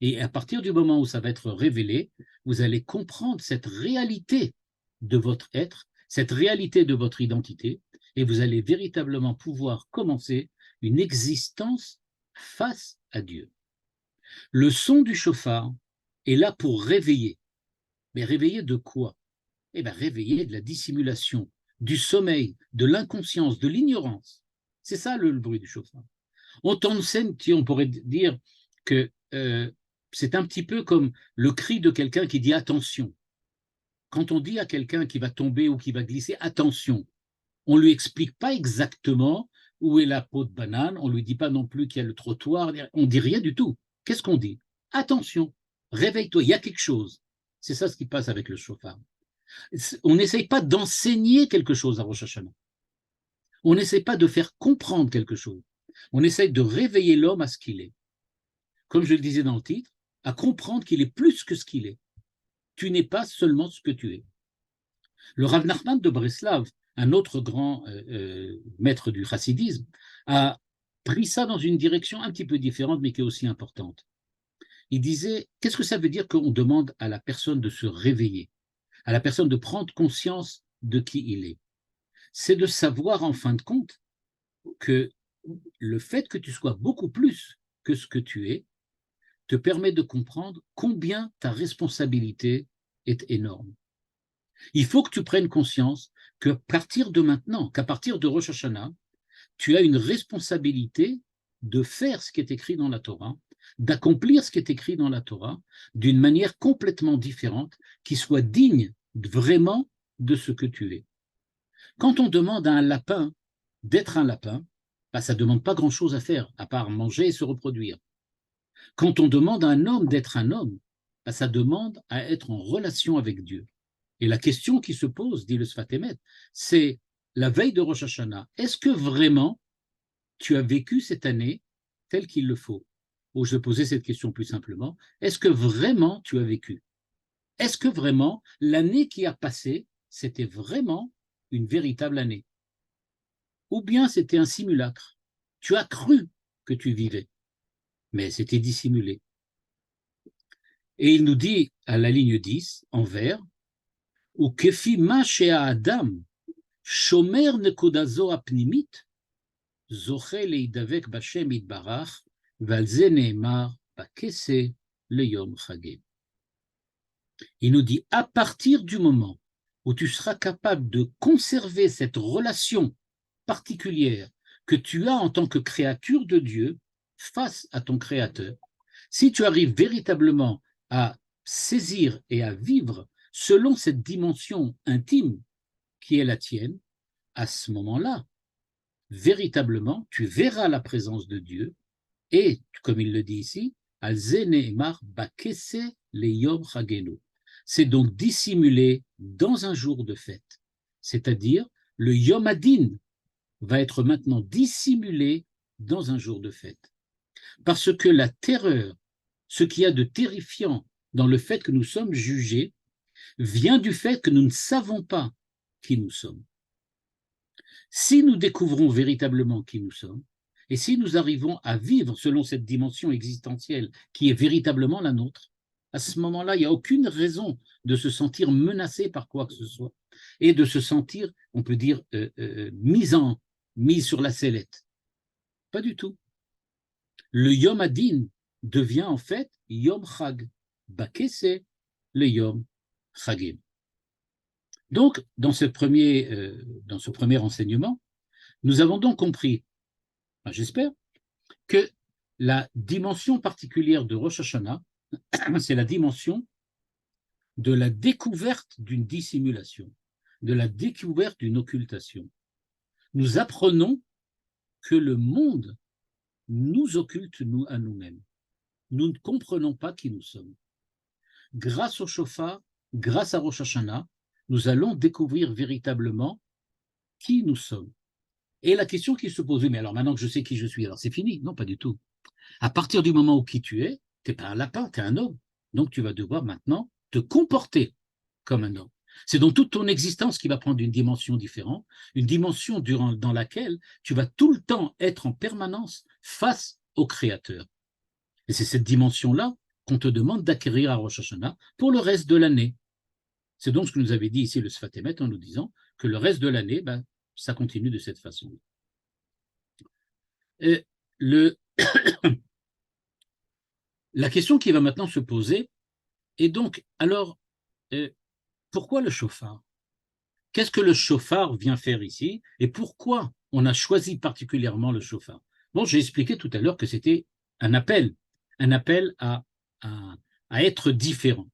et à partir du moment où ça va être révélé, vous allez comprendre cette réalité de votre être, cette réalité de votre identité, et vous allez véritablement pouvoir commencer une existence face à Dieu. Le son du chauffard est là pour réveiller. Mais réveiller de quoi? Eh bien, réveiller de la dissimulation, du sommeil, de l'inconscience, de l'ignorance. C'est ça le bruit du chauffard. On pourrait dire que c'est un petit peu comme le cri de quelqu'un qui dit attention. Quand on dit à quelqu'un qui va tomber ou qui va glisser attention, on ne lui explique pas exactement où est la peau de banane, on ne lui dit pas non plus qu'il y a le trottoir, on ne dit rien du tout. Qu'est-ce qu'on dit? Attention, réveille-toi, il y a quelque chose. C'est ça ce qui passe avec le chauffard. On n'essaye pas d'enseigner quelque chose à Rosh Hashanah. On n'essaye pas de faire comprendre quelque chose. On essaye de réveiller l'homme à ce qu'il est. Comme je le disais dans le titre, à comprendre qu'il est plus que ce qu'il est. Tu n'es pas seulement ce que tu es. Le Rav Nachman de Breslav, un autre grand maître du chassidisme, a pris ça dans une direction un petit peu différente, mais qui est aussi importante. Il disait, qu'est-ce que ça veut dire qu'on demande à la personne de se réveiller, à la personne de prendre conscience de qui il est? C'est de savoir en fin de compte que le fait que tu sois beaucoup plus que ce que tu es te permet de comprendre combien ta responsabilité est énorme. Il faut que tu prennes conscience qu'à partir de maintenant, qu'à partir de Rosh Hashanah, tu as une responsabilité de faire ce qui est écrit dans la Torah, d'accomplir ce qui est écrit dans la Torah d'une manière complètement différente, qui soit digne vraiment de ce que tu es. Quand on demande à un lapin d'être un lapin, ça ne demande pas grand-chose à faire, à part manger et se reproduire. Quand on demande à un homme d'être un homme, ça demande à être en relation avec Dieu. Et la question qui se pose, dit le Sfat Emet, c'est la veille de Rosh Hashanah, est-ce que vraiment tu as vécu cette année telle qu'il le faut? Ou je vais poser cette question plus simplement, est-ce que vraiment tu as vécu? Est-ce que vraiment l'année qui a passé, c'était vraiment une véritable année? Ou bien c'était un simulacre? Tu as cru que tu vivais, mais c'était dissimulé. Et il nous dit à la ligne 10, en vert, ou kefi ma shea adam shomer nekodazo apnimit zoche leidavek bashem itbarach ועל זה נאמר בכסה ליום חגים. Il nous dit, à partir du moment où tu seras capable de conserver cette relation particulière que tu as en tant que créature de Dieu face à ton Créateur, si tu arrives véritablement à saisir et à vivre selon cette dimension intime qui est la tienne, à ce moment-là, véritablement, tu verras la présence de Dieu et, comme il le dit ici, c'est donc dissimulé dans un jour de fête. C'est-à-dire, le Yom Adin va être maintenant dissimulé dans un jour de fête. Parce que la terreur ce qu'il y a de terrifiant dans le fait que nous sommes jugés vient du fait que nous ne savons pas qui nous sommes. Si nous découvrons véritablement qui nous sommes, et si nous arrivons à vivre selon cette dimension existentielle qui est véritablement la nôtre, à ce moment-là, il n'y a aucune raison de se sentir menacé par quoi que ce soit et de se sentir, on peut dire, mis sur la sellette. Pas du tout. Le Yom Adin devient en fait Yom Chag. Bakese, le Yom Chagim. Donc, dans ce premier enseignement, nous avons donc compris, j'espère, que la dimension particulière de Rosh Hashanah, c'est la dimension de la découverte d'une dissimulation, de la découverte d'une occultation. Nous apprenons que le monde nous occulte à nous-mêmes. Nous ne comprenons pas qui nous sommes. Grâce au shofar, grâce à Rosh Hashanah, nous allons découvrir véritablement qui nous sommes. Et la question qui se pose, mais alors maintenant que je sais qui je suis, alors c'est fini? Non, pas du tout. À partir du moment où qui tu es pas un lapin, tu es un homme. Donc tu vas devoir maintenant te comporter comme un homme. C'est donc toute ton existence qui va prendre une dimension différente, une dimension dans laquelle tu vas tout le temps être en permanence face au Créateur. Et c'est cette dimension-là qu'on te demande d'acquérir à Rosh Hashanah pour le reste de l'année. C'est donc ce que nous avait dit ici le Sfat Emet en nous disant que le reste de l'année, ça continue de cette façon. Et la question qui va maintenant se poser est donc, alors, pourquoi le shofar? Qu'est-ce que le shofar vient faire ici et pourquoi on a choisi particulièrement le shofar? Bon, j'ai expliqué tout à l'heure que c'était un appel à être différent.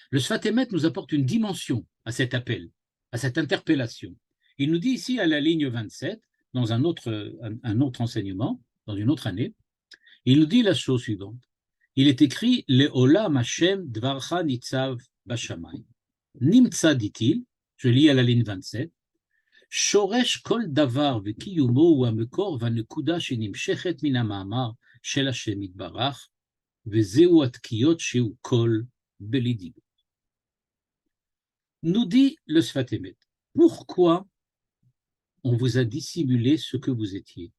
Le Sfat Emet nous apporte une dimension à cet appel, à cette interpellation. Il nous dit ici à la ligne 27, dans un autre enseignement, dans une autre année, il nous dit la chose suivante. Il est écrit « Le'olam Hashem dvarcha nitzav bashamayim ». Nimtza, dit-il, je lis à la ligne 27, « Shoresh kol davar v'kiyumo hu hamekor v'anekuda shenimshechet min ha'ma'amar shel Hashem yitbarach v'zeu hatkiyot shehu kol belidig » Nous dit le Sfat Emet, pourquoi on vous a dissimulé ce que vous étiez,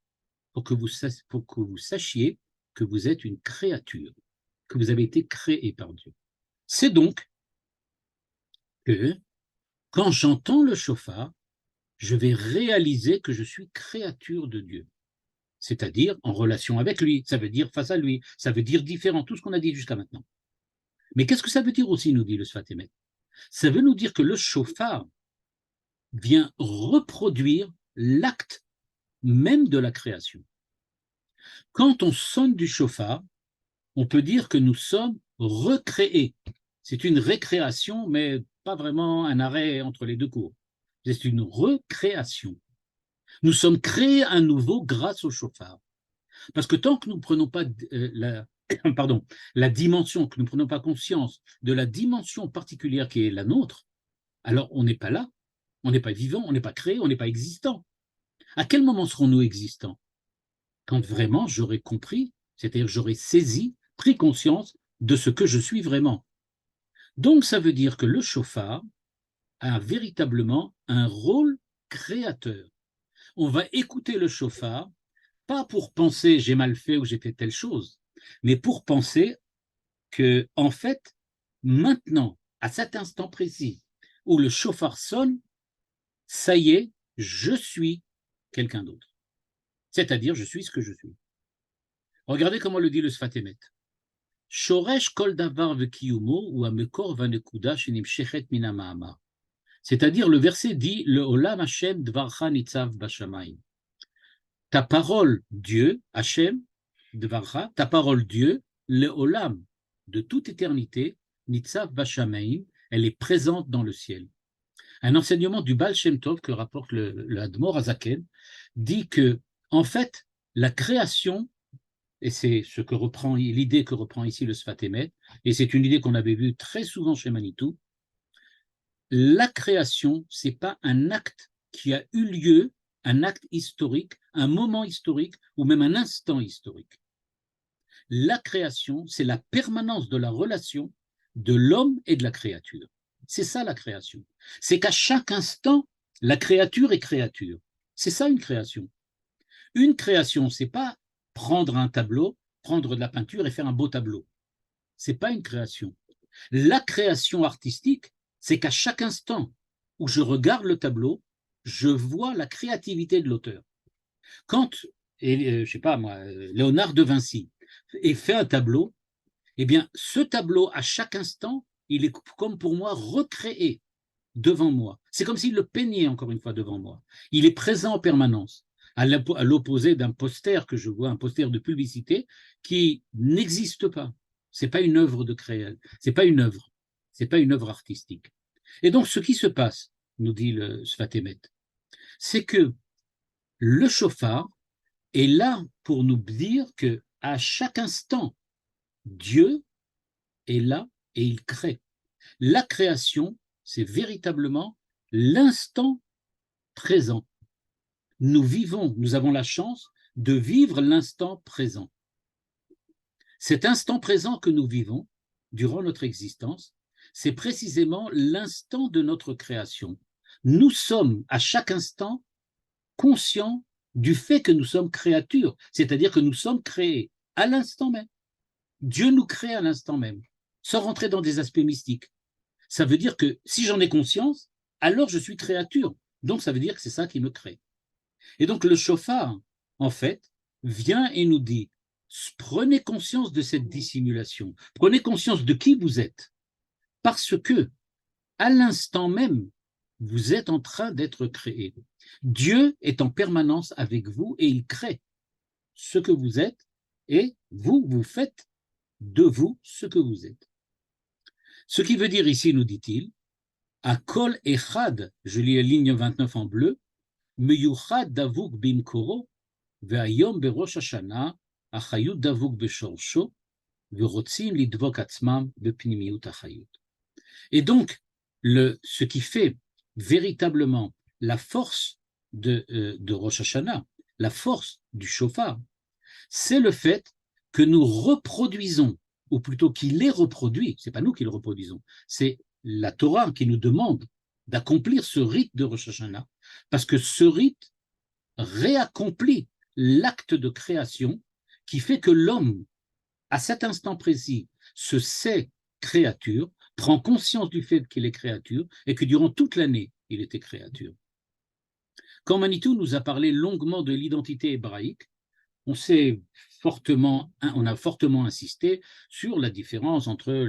pour que vous sachiez que vous êtes une créature, que vous avez été créé par Dieu. C'est donc que quand j'entends le shofar, je vais réaliser que je suis créature de Dieu, c'est-à-dire en relation avec lui, ça veut dire face à lui, ça veut dire différent, tout ce qu'on a dit jusqu'à maintenant. Mais qu'est-ce que ça veut dire aussi, nous dit le Sfat Emet? Ça veut nous dire que le shofar vient reproduire l'acte même de la création. Quand on sonne du shofar, on peut dire que nous sommes recréés. C'est une récréation, mais pas vraiment un arrêt entre les deux cours. C'est une recréation. Nous sommes créés à nouveau grâce au shofar. Parce que tant que nous ne prenons pas la dimension, que nous ne prenons pas conscience de la dimension particulière qui est la nôtre, alors on n'est pas là, on n'est pas vivant, on n'est pas créé, on n'est pas existant. À quel moment serons-nous existants? Quand vraiment j'aurai compris, c'est-à-dire j'aurai saisi, pris conscience de ce que je suis vraiment. Donc ça veut dire que le shofar a véritablement un rôle créateur. On va écouter le shofar, pas pour penser j'ai mal fait ou j'ai fait telle chose, mais pour penser que, en fait, maintenant, à cet instant précis où le shofar sonne, ça y est, je suis quelqu'un d'autre. C'est-à-dire, je suis ce que je suis. Regardez comment le dit le Sfat Emet. Shoresh kol davar v'kiyumo ou hamekor v'anekuda shenimshechet min ha'ma'amar. C'est-à-dire, le verset dit le olam Hashem dvarcha nitzav bashamayim. Ta parole, Dieu, Hashem, dvarcha, ta parole, Dieu, le olam, de toute éternité, nitzav bashamayim, elle est présente dans le ciel. Un enseignement du Baal Shem Tov que rapporte le Admor Hazaken dit que, en fait, la création, et c'est l'idée que reprend ici le Sfat Emet, et c'est une idée qu'on avait vue très souvent chez Manitou, la création, ce n'est pas un acte qui a eu lieu, un acte historique, un moment historique, ou même un instant historique. La création, c'est la permanence de la relation de l'homme et de la créature. C'est ça la création. C'est qu'à chaque instant, la créature est créature. C'est ça une création. Une création, c'est pas prendre un tableau, prendre de la peinture et faire un beau tableau. C'est pas une création. La création artistique, c'est qu'à chaque instant où je regarde le tableau, je vois la créativité de l'auteur. Quand, je sais pas moi, Léonard de Vinci fait un tableau, eh bien, ce tableau, à chaque instant, il est comme pour moi recréé devant moi. C'est comme s'il le peignait encore une fois devant moi. Il est présent en permanence, à l'opposé d'un poster que je vois, un poster de publicité qui n'existe pas. C'est pas une œuvre de création, c'est pas une œuvre, c'est pas une œuvre artistique. Et donc, ce qui se passe, nous dit le Sfatemet, c'est que le chauffard est là pour nous dire que à chaque instant, Dieu est là et il crée. La création, c'est véritablement l'instant présent. Nous vivons, nous avons la chance de vivre l'instant présent. Cet instant présent que nous vivons durant notre existence, c'est précisément l'instant de notre création. Nous sommes à chaque instant conscients du fait que nous sommes créatures, c'est-à-dire que nous sommes créés à l'instant même. Dieu nous crée à l'instant même, sans rentrer dans des aspects mystiques. Ça veut dire que si j'en ai conscience, alors je suis créature. Donc ça veut dire que c'est ça qui me crée. Et donc le chauffard, en fait, vient et nous dit, prenez conscience de cette dissimulation, prenez conscience de qui vous êtes, parce que à l'instant même, vous êtes en train d'être créé. Dieu est en permanence avec vous et il crée ce que vous êtes et vous, vous faites de vous ce que vous êtes. Ce qui veut dire ici, nous dit-il, à kol echad, je lis la ligne 29 en bleu, meyuchad davuk bimkoro, ve'ayom berosh hashana, achayut davuk beshorsho, ve'rotzim lidvok atzmam bepnimiut achayut. Et donc, ce qui fait véritablement la force de Rosh Hashanah, la force du shofar, c'est le fait que nous reproduisons, ou plutôt qu'il est reproduit, c'est pas nous qui le reproduisons, c'est la Torah qui nous demande d'accomplir ce rite de Rosh Hashanah, parce que ce rite réaccomplit l'acte de création qui fait que l'homme, à cet instant précis, se sait créature, prend conscience du fait qu'il est créature et que durant toute l'année, il était créature. Quand Manitou nous a parlé longuement de l'identité hébraïque, on a fortement insisté sur la différence entre,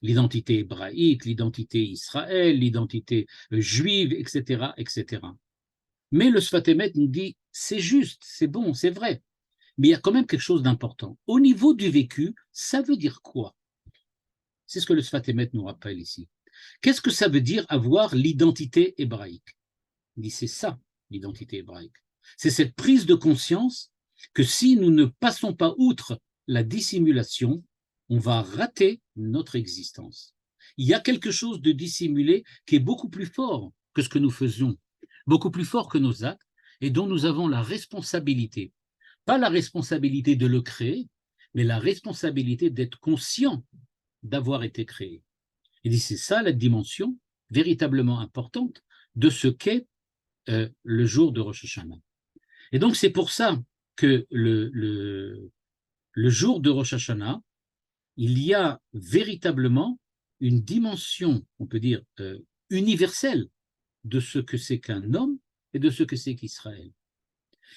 l'identité hébraïque, l'identité Israël, l'identité juive, etc., etc. Mais le Sfatemet nous dit, c'est juste, c'est bon, c'est vrai, mais il y a quand même quelque chose d'important. Au niveau du vécu, ça veut dire quoi? C'est ce que le Sfatemet nous rappelle ici. Qu'est-ce que ça veut dire avoir l'identité hébraïque? Il dit, c'est ça, l'identité hébraïque. C'est cette prise de conscience que si nous ne passons pas outre la dissimulation, on va rater notre existence. Il y a quelque chose de dissimulé qui est beaucoup plus fort que ce que nous faisons, beaucoup plus fort que nos actes, et dont nous avons la responsabilité. Pas la responsabilité de le créer, mais la responsabilité d'être conscient d'avoir été créé. Il dit, c'est ça la dimension véritablement importante de ce qu'est le jour de Rosh Hashanah. Et donc, c'est pour ça que le jour de Rosh Hashanah, il y a véritablement une dimension, on peut dire, universelle de ce que c'est qu'un homme et de ce que c'est qu'Israël.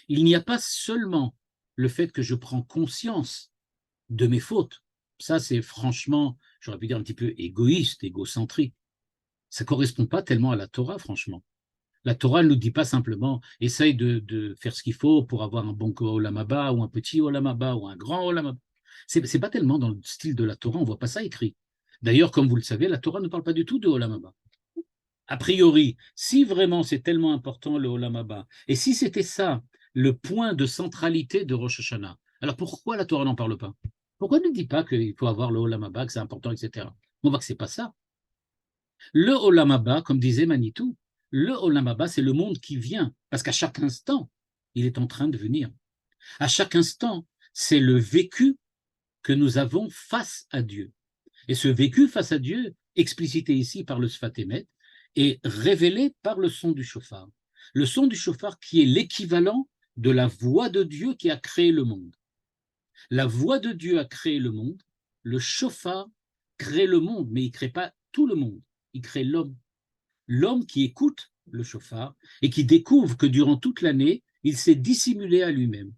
Il n'y a pas seulement le fait que je prends conscience de mes fautes. Ça, c'est franchement, j'aurais pu dire un petit peu égoïste, égocentrique. Ça ne correspond pas tellement à la Torah, franchement. La Torah ne nous dit pas simplement essaye de faire ce qu'il faut pour avoir un bon Olam Haba ou un petit Olam Haba ou un grand Olam Haba. C'est pas tellement dans le style de la Torah, on voit pas ça écrit. D'ailleurs, comme vous le savez, la Torah ne parle pas du tout de Olam Haba. A priori, si vraiment c'est tellement important le Olam Haba, et si c'était ça le point de centralité de Rosh Hashanah, alors pourquoi la Torah n'en parle pas? Pourquoi elle ne dit pas qu'il faut avoir le Olam Haba, que c'est important, etc. On voit que c'est pas ça. Le Olam Haba, comme disait Manitou, le Olam Haba, c'est le monde qui vient, parce qu'à chaque instant, il est en train de venir. À chaque instant, c'est le vécu que nous avons face à Dieu. Et ce vécu face à Dieu, explicité ici par le Sfat Emet, est révélé par le son du shofar. Le son du shofar qui est l'équivalent de la voix de Dieu qui a créé le monde. La voix de Dieu a créé le monde, le shofar crée le monde, mais il ne crée pas tout le monde, il crée l'homme. L'homme qui écoute le shofar et qui découvre que durant toute l'année, il s'est dissimulé à lui-même.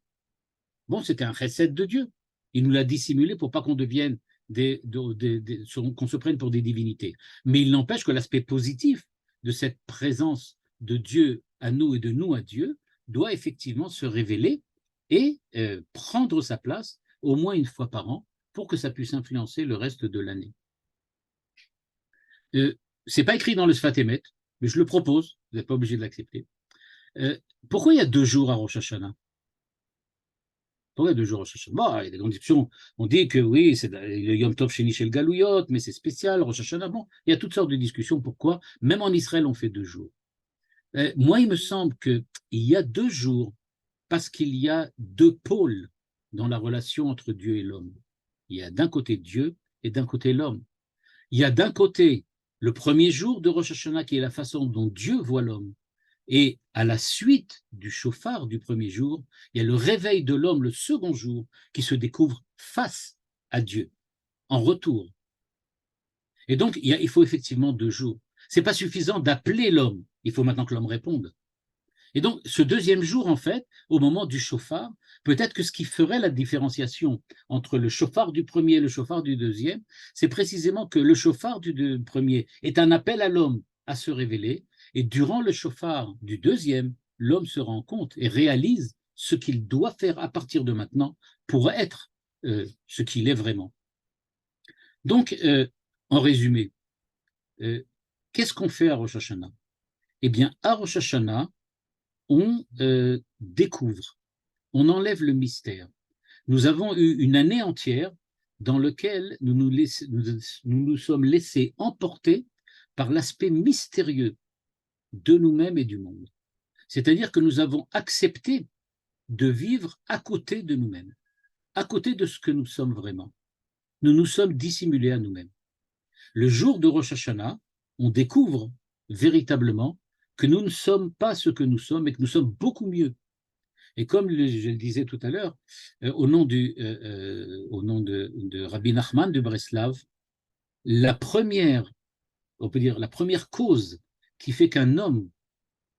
Bon, c'était un recette de Dieu. Il nous l'a dissimulé pour pas qu'on devienne qu'on se prenne pour des divinités. Mais il n'empêche que l'aspect positif de cette présence de Dieu à nous et de nous à Dieu doit effectivement se révéler et prendre sa place au moins une fois par an pour que ça puisse influencer le reste de l'année. C'est pas écrit dans le Sfat Emet, mais je le propose, vous n'êtes pas obligé de l'accepter. Pourquoi il y a 2 jours à Rosh Hashanah? Pourquoi il y a 2 jours à Rosh Hashanah? Bon, il y a des conditions. On dit que oui, c'est le Yom Tov Sheni Shel Galouyot, mais c'est spécial, Rosh Hashanah. Bon, il y a toutes sortes de discussions. Pourquoi? Même en Israël, on fait 2 jours. Moi, il me semble qu'il y a 2 jours parce qu'il y a 2 pôles dans la relation entre Dieu et l'homme. Il y a d'un côté Dieu et d'un côté l'homme. Il y a d'un côté le premier jour de Rosh Hashanah qui est la façon dont Dieu voit l'homme. Et à la suite du shofar du premier jour, il y a le réveil de l'homme le second jour qui se découvre face à Dieu, en retour. Et donc, il faut effectivement 2 jours. Ce n'est pas suffisant d'appeler l'homme, il faut maintenant que l'homme réponde. Et donc, ce deuxième jour, en fait, au moment du shofar, peut-être que ce qui ferait la différenciation entre le shofar du premier et le shofar du deuxième, c'est précisément que le shofar du premier est un appel à l'homme à se révéler, et durant le shofar du deuxième, l'homme se rend compte et réalise ce qu'il doit faire à partir de maintenant pour être ce qu'il est vraiment. Donc, en résumé, qu'est-ce qu'on fait à Rosh Hashanah? Eh bien, à Rosh Hashanah, on découvre, on enlève le mystère. Nous avons eu une année entière dans laquelle nous sommes laissés emporter par l'aspect mystérieux de nous-mêmes et du monde. C'est-à-dire que nous avons accepté de vivre à côté de nous-mêmes, à côté de ce que nous sommes vraiment. Nous nous sommes dissimulés à nous-mêmes. Le jour de Rosh Hashanah, on découvre véritablement que nous ne sommes pas ce que nous sommes et que nous sommes beaucoup mieux. Et comme je le disais tout à l'heure, au nom de Rabbi Nachman de Breslav, on peut dire la première cause qui fait qu'un homme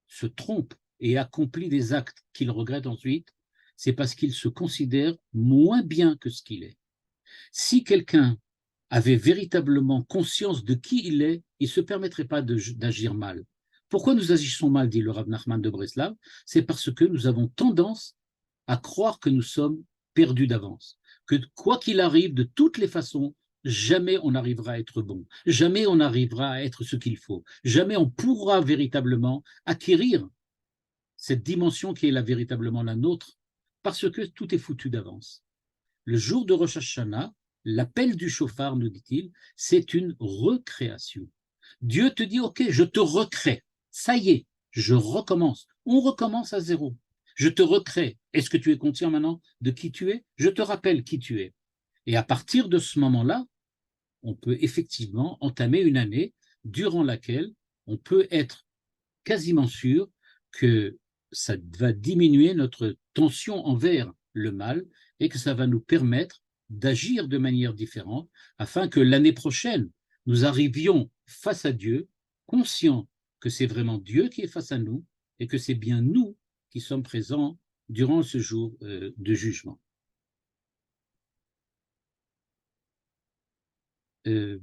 se trompe et accomplit des actes qu'il regrette ensuite, c'est parce qu'il se considère moins bien que ce qu'il est. Si quelqu'un avait véritablement conscience de qui il est, il ne se permettrait pas d'agir mal. Pourquoi nous agissons mal, dit le Rav Nachman de Breslav? C'est parce que nous avons tendance à croire que nous sommes perdus d'avance, que quoi qu'il arrive, de toutes les façons, jamais on n'arrivera à être bon, jamais on n'arrivera à être ce qu'il faut, jamais on pourra véritablement acquérir cette dimension qui est véritablement la nôtre, parce que tout est foutu d'avance. Le jour de Rosh Hashanah, l'appel du shofar, nous dit-il, c'est une recréation. Dieu te dit, ok, je te recrée, ça y est, je recommence. On recommence à zéro. Je te recrée. Est-ce que tu es conscient maintenant de qui tu es? Je te rappelle qui tu es. Et à partir de ce moment-là, on peut effectivement entamer une année durant laquelle on peut être quasiment sûr que ça va diminuer notre tension envers le mal et que ça va nous permettre d'agir de manière différente afin que l'année prochaine, nous arrivions face à Dieu, conscients que c'est vraiment Dieu qui est face à nous et que c'est bien nous qui sommes présents durant ce jour de jugement.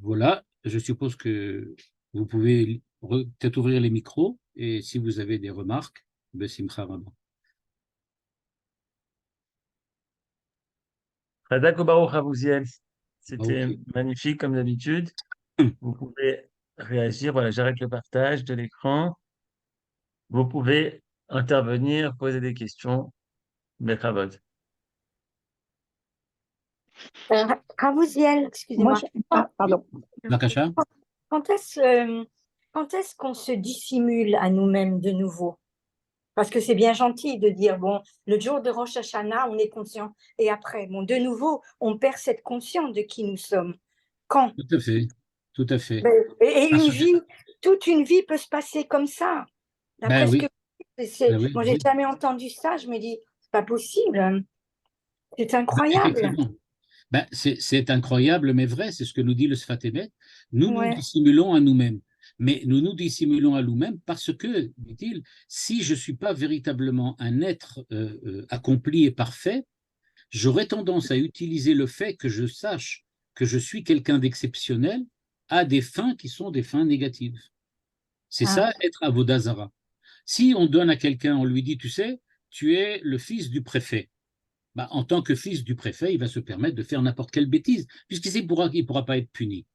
Voilà, je suppose que vous pouvez peut-être ouvrir les micros et si vous avez des remarques, Besimcha Rabba. Radak Baruch Ravouziel. C'était Ok. magnifique comme d'habitude. Vous pouvez réagir. Voilà, j'arrête le partage de l'écran. Vous pouvez intervenir, poser des questions. Bechavod. Ravouziel, excusez-moi. Pardon. Bakasha? Quand est-ce qu'on se dissimule à nous-mêmes de nouveau? Parce que c'est bien gentil de dire, bon, le jour de Rosh Hashanah, on est conscient. Et après, bon, de nouveau, on perd cette conscience de qui nous sommes. Quand? Tout à fait, tout à fait. Ben, et Parce une que, vie, toute une vie peut se passer comme ça. ben D'après ce que oui, ben oui, moi, j'ai oui. jamais entendu ça. Je me dis, c'est pas possible. C'est incroyable. Effectivement. Ben, c'est incroyable, mais vrai, c'est ce que nous dit le Sfat Emet. Nous nous Ouais. dissimulons à nous-mêmes. Mais nous nous dissimulons à nous-mêmes parce que, dit-il, si je ne suis pas véritablement un être accompli et parfait, j'aurais tendance à utiliser le fait que je sache que je suis quelqu'un d'exceptionnel à des fins qui sont des fins négatives. C'est Ah, ça, être Avodazara. Si on donne à quelqu'un, on lui dit, tu sais, tu es le fils du préfet. Bah, en tant que fils du préfet, il va se permettre de faire n'importe quelle bêtise, puisqu'il ne pourra pas être puni.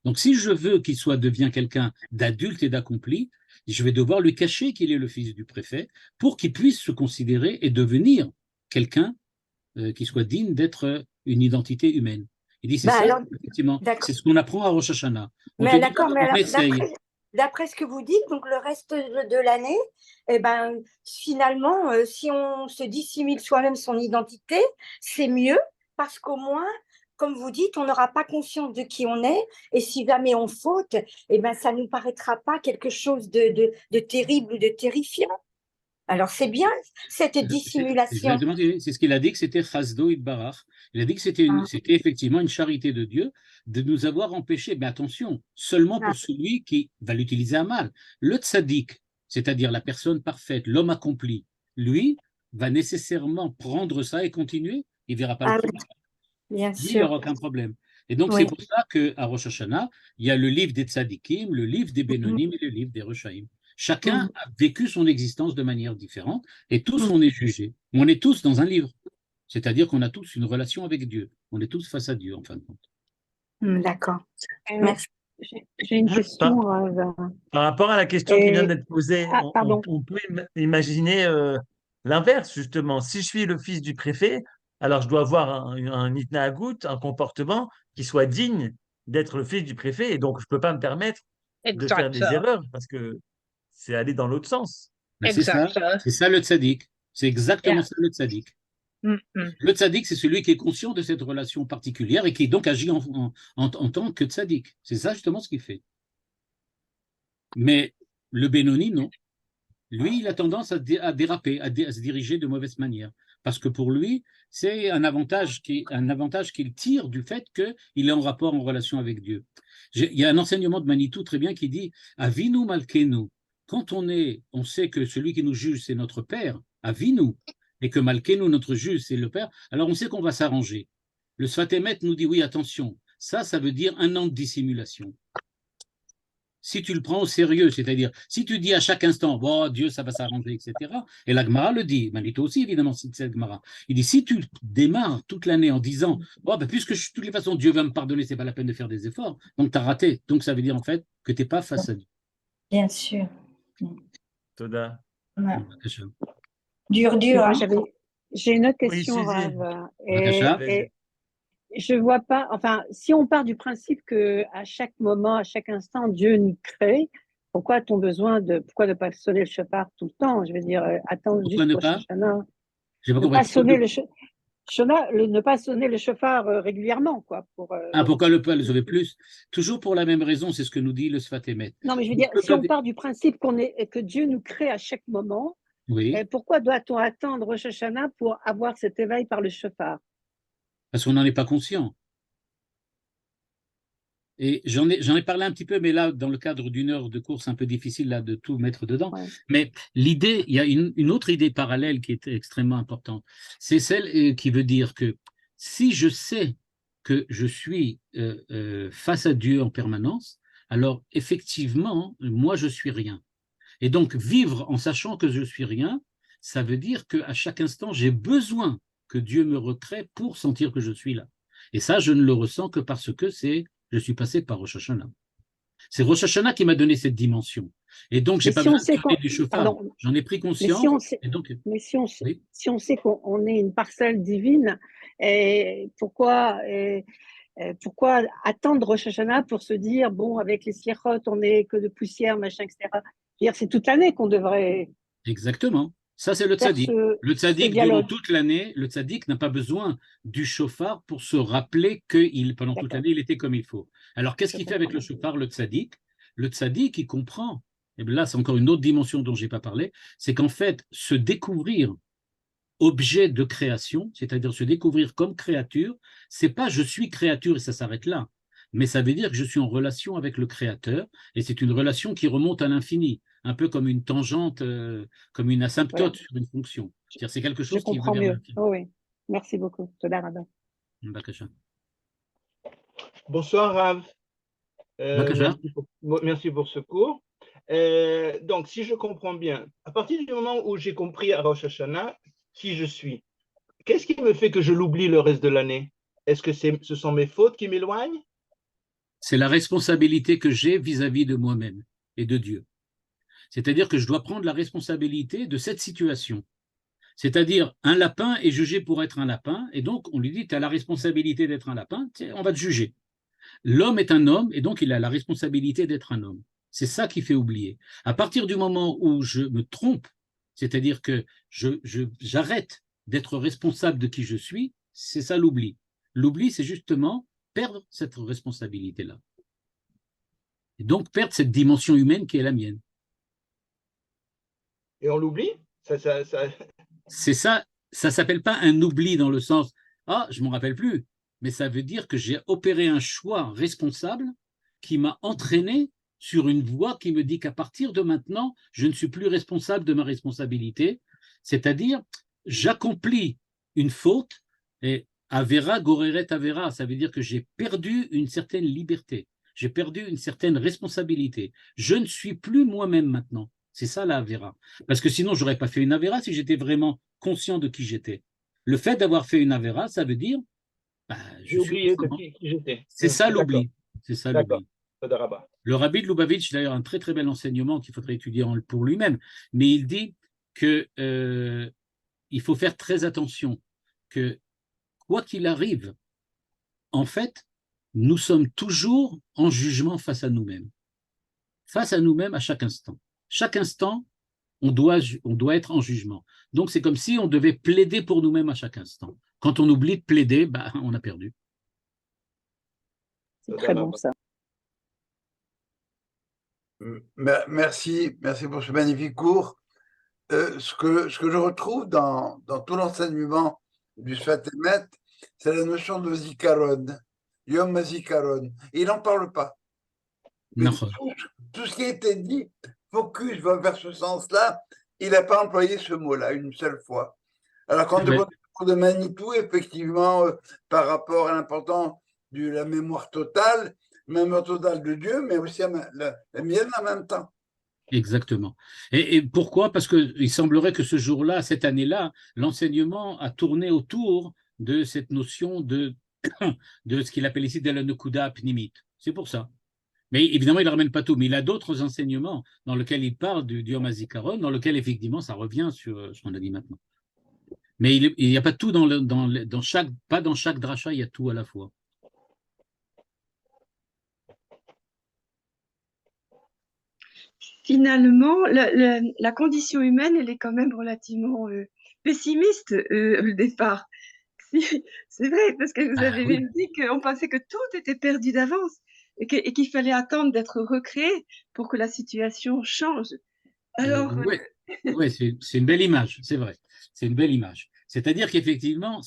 Donc, si je veux qu'il soit devient quelqu'un d'adulte et d'accompli, je vais devoir lui cacher qu'il est le fils du préfet pour qu'il puisse se considérer et devenir quelqu'un qui soit digne d'être une identité humaine. Il dit, c'est bah ça, alors, effectivement, d'accord. c'est ce qu'on apprend à Rosh Hashanah. On te Mais dit, d'accord, mais on alors, essaye. d'après ce que vous dites, donc le reste de l'année, eh ben, finalement, si on se dissimule soi-même son identité, c'est mieux parce qu'au moins, comme vous dites, on n'aura pas conscience de qui on est. Et si jamais on faute, eh ben, ça ne nous paraîtra pas quelque chose de terrible ou de terrifiant. Alors, c'est bien cette dissimulation. Exactement, c'est ce qu'il a dit que c'était Chasdo Idbarach. Il a dit que Ah, c'était effectivement une charité de Dieu de nous avoir empêchés, mais attention, seulement ah, pour celui qui va l'utiliser à mal. Le tzaddik, c'est-à-dire la personne parfaite, l'homme accompli, lui va nécessairement prendre ça et continuer, il ne verra pas le ah oui, problème. bien Lui, il n'y sûr. aura aucun problème. Et donc, c'est Oui. pour ça qu'à Rosh Hashanah, il y a le livre des tzaddikim, le livre des Mhm, bénonim et le livre des rechaïm. Chacun mhm, a vécu son existence de manière différente et tous mhm. on est jugés. On est tous dans un livre. C'est-à-dire qu'on a tous une relation avec Dieu. On est tous face à Dieu, en fin de compte. D'accord. Euh, Merci. j'ai une Juste par, question. par rapport à la question qui vient Et, d'être posée, ah, pardon. on peut imaginer l'inverse, justement. Si je suis le fils du préfet, alors je dois avoir un itnagout, un comportement qui soit digne d'être le fils du préfet. Et donc, je ne peux pas me permettre de faire Exact, des erreurs parce que c'est aller dans l'autre sens. Ben, exact. c'est ça le tzaddik. C'est exactement Yeah. ça le tzaddik. Mm, mm. Le tzaddik, c'est celui qui est conscient de cette relation particulière et qui donc agit en tant que tzaddik. C'est ça justement ce qu'il fait. Mais le Benoni, non. Lui, il a tendance à déraper, à se diriger de mauvaise manière. Parce que pour lui, c'est un avantage qu'il tire du fait qu'il est en rapport, en relation avec Dieu. Il y a un enseignement de Manitou très bien qui dit Avinu Malkenu. Quand on sait que celui qui nous juge, c'est notre Père, Avinu, et que Malkenu, notre juge, c'est le Père, alors on sait qu'on va s'arranger. Le Sfatemet nous dit oui, attention, ça veut dire un an de dissimulation. Si tu le prends au sérieux, c'est-à-dire si tu dis à chaque instant, oh, Dieu, ça va s'arranger, etc. Et la Gemara le dit, Manito aussi, évidemment, c'est cette Gemara. Il dit, si tu démarres toute l'année en disant, oh, ben, puisque de toutes les façons, Dieu va me pardonner, c'est pas la peine de faire des efforts, donc tu as raté. Donc ça veut dire en fait que tu n'es pas face à Dieu. Bien sûr. Toda. Ouais. Dur, dur, Moi, hein. j'ai une autre Oui, question, Suzy, Rav. Natacha, vas-y. Je vois pas, enfin, si on part du principe que à chaque moment, à chaque instant, Dieu nous crée, pourquoi ne pas sonner le chauffard tout le temps? Je veux dire, attendre pourquoi juste ne pour pas? Shoshana. J'ai pas Ne pas compris. sonner ne pas sonner le chauffard régulièrement, quoi. Ah, pourquoi ne pas le sauver plus? Toujours pour la même raison, c'est ce que nous dit le Sfatémet. Non, mais je veux dire, si on part du principe que Dieu nous crée à chaque moment, Oui, pourquoi doit-on attendre Rosh Hashanah pour avoir cet éveil par le chauffard? parce qu'on n'en est pas conscient. Et j'en ai parlé un petit peu, mais là, dans le cadre d'une heure de course, un peu difficile là, de tout mettre dedans. Ouais. Mais l'idée, il y a une autre idée parallèle qui est extrêmement importante. C'est celle qui veut dire que si je sais que je suis face à Dieu en permanence, alors effectivement, moi, je suis rien. Et donc, vivre en sachant que je suis rien, ça veut dire qu'à chaque instant, j'ai besoin que Dieu me recrée pour sentir que je suis là. Et ça, je ne le ressens que parce que je suis passé par Rosh Hashanah. C'est Rosh Hashanah qui m'a donné cette dimension. Et donc, j'ai Mais pas si on besoin de sait sonner du chauffard. pardon, J'en ai pris mais si conscience. on sait, Et donc, mais si on sait, oui, si on sait qu'on est une parcelle divine, pourquoi attendre Rosh Hashanah pour se dire, bon, avec les sirotes, on est que de poussière, machin, etc. Je veux dire, c'est toute l'année qu'on devrait. exactement. Ça, c'est le faire tzaddik. Le ce tzaddik, durant dialogue. toute l'année, le tzaddik n'a pas besoin du chauffard pour se rappeler que pendant toute D'accord, l'année, il était comme il faut. Alors, qu'est-ce je qu'il fait avec le comprends. chauffard, le tzaddik? Le tzaddik, il comprend. Et bien là, c'est encore une autre dimension dont je n'ai pas parlé. C'est qu'en fait, se découvrir objet de création, c'est-à-dire se découvrir comme créature, c'est pas je suis créature et ça s'arrête là, mais ça veut dire que je suis en relation avec le créateur et c'est une relation qui remonte à l'infini, un peu comme une tangente, comme une Voilà, asymptote sur une fonction. C'est-à-dire c'est quelque je chose qui va comprends vers mieux. l'infini. Oh, oui, merci beaucoup. Toda Rabba. Bakasha. Bonsoir Rav. Bakasha. Merci pour ce cours. Donc, si je comprends bien, à partir du moment où j'ai compris à Rosh Hashanah qui je suis, qu'est-ce qui me fait que je l'oublie le reste de l'année? Est-ce que ce sont mes fautes qui m'éloignent? C'est la responsabilité que j'ai vis-à-vis de moi-même et de Dieu. C'est-à-dire que je dois prendre la responsabilité de cette situation. C'est-à-dire, un lapin est jugé pour être un lapin, et donc on lui dit, tu as la responsabilité d'être un lapin, on va te juger. L'homme est un homme, et donc il a la responsabilité d'être un homme. C'est ça qui fait oublier. À partir du moment où je me trompe, c'est-à-dire que j'arrête d'être responsable de qui je suis, c'est ça l'oubli. L'oubli, c'est justement perdre cette responsabilité-là. Et donc perdre cette dimension humaine qui est la mienne. Et on l'oublie? C'est ça, ça ne s'appelle pas un oubli dans le sens « Ah, je ne m'en rappelle plus », mais ça veut dire que j'ai opéré un choix responsable qui m'a entraîné sur une voie qui me dit qu'à partir de maintenant, je ne suis plus responsable de ma responsabilité, c'est-à-dire j'accomplis une faute et avera goreret avera, ça veut dire que j'ai perdu une certaine liberté, j'ai perdu une certaine responsabilité. Je ne suis plus moi-même maintenant. C'est ça la avera. Parce que sinon, je n'aurais pas fait une avera si j'étais vraiment conscient de qui j'étais. Le fait d'avoir fait une avera, ça veut dire j'ai je suis oublié de autrement. qui j'étais. C'est ça D'accord, l'oubli. C'est ça d'accord. l'oubli. Toda Rabba. Le rabbi de Lubavitch, d'ailleurs, un très très bel enseignement qu'il faudrait étudier pour lui-même, mais il dit que il faut faire très attention, que quoi qu'il arrive, en fait, nous sommes toujours en jugement face à nous-mêmes à chaque instant. Chaque instant, on doit être en jugement. Donc, c'est comme si on devait plaider pour nous-mêmes à chaque instant. Quand on oublie de plaider, on a perdu. C'est très bon ça. Merci pour ce magnifique cours. Ce que je retrouve dans tout l'enseignement du Sfat Emet, c'est la notion de zikaron, Yom Zikaron. Il n'en parle pas. Mais tout ce qui a été dit focus va vers ce sens-là. Il n'a pas employé ce mot-là une seule fois. Alors, quand on parle de Manitou, effectivement, par rapport à l'importance de la mémoire totale de Dieu, mais aussi la mienne en même temps. Exactement. Et pourquoi? Parce qu'il semblerait que ce jour-là, cette année-là, l'enseignement a tourné autour de cette notion de ce qu'il appelle ici de la Nekuda Pnimit. C'est pour ça. Mais évidemment, il ne ramène pas tout. Mais il a d'autres enseignements dans lesquels il parle du Yom HaZikaron, dans lesquels effectivement ça revient sur ce qu'on a dit maintenant. Mais il n'y a pas tout pas dans chaque dracha, il y a tout à la fois. Finalement, la condition humaine, elle est quand même relativement pessimiste au départ. C'est vrai, parce que vous avez même dit qu'on pensait que tout était perdu d'avance et qu'il fallait attendre d'être recréé pour que la situation change. Alors, oui, c'est une belle image, c'est vrai. C'est une belle image. C'est-à-dire qu'effectivement,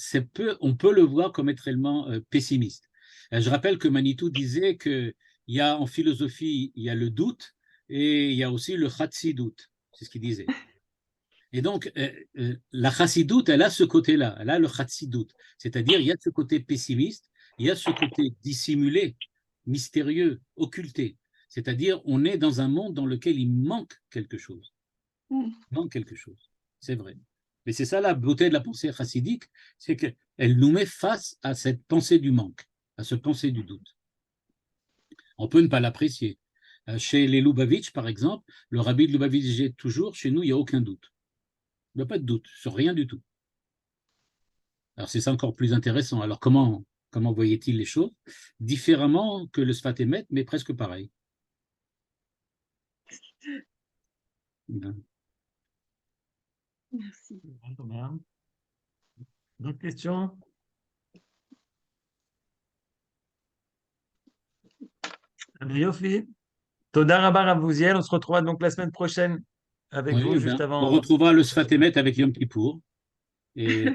on peut le voir comme être réellement pessimiste. Je rappelle que Manitou disait qu'il y a en philosophie, il y a le doute et il y a aussi le chassidoute. C'est ce qu'il disait. Et donc, la chassidoute, elle a ce côté-là, elle a le chassidoute. C'est-à-dire, il y a ce côté pessimiste, il y a ce côté dissimulé, mystérieux, occulté. C'est-à-dire, on est dans un monde dans lequel il manque quelque chose. Il manque quelque chose, c'est vrai. Mais c'est ça la beauté de la pensée chassidique, c'est qu'elle nous met face à cette pensée du manque, à cette pensée du doute. On peut ne pas l'apprécier. Chez les Lubavitch, par exemple, le rabbi de Lubavitch dit toujours, chez nous, il n'y a aucun doute. Il n'y a pas de doute sur rien du tout. Alors c'est ça encore plus intéressant. Alors comment voyait-il les choses? Différemment que le Sfat Emet, mais presque pareil. Merci. D'autres questions? Yofi. Toda Rabba Rav Uziel. On se retrouvera donc la semaine prochaine avec Oui, vous, juste on avant. retrouvera le Sfat Emet avec Yom Kippour. Et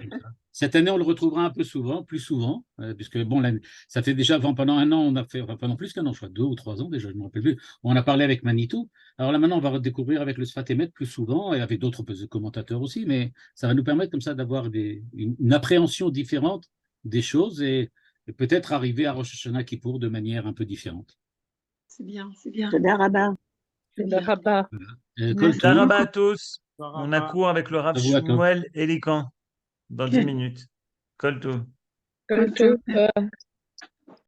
cette année, on le retrouvera un peu souvent, plus souvent, puisque bon, ça fait déjà pendant un an, on a fait, enfin, pendant plus qu'un an, je crois, 2 ou 3 ans déjà, je ne me rappelle plus. On a parlé avec Manitou. Alors là, maintenant, on va redécouvrir avec le Sfat Emet plus souvent et avec d'autres commentateurs aussi, mais ça va nous permettre comme ça d'avoir une appréhension différente des choses et peut-être arriver à Rosh Hashanah Kippour de manière un peu différente. C'est bien, c'est bien. Toda Rabba. C'est bien. Kol Merci Tov, Toda Rabba à tous. On a cours avec le Rav à vous, à toi. Shmuel Elikan dans 10 minutes. Kol Tov. Comme tout.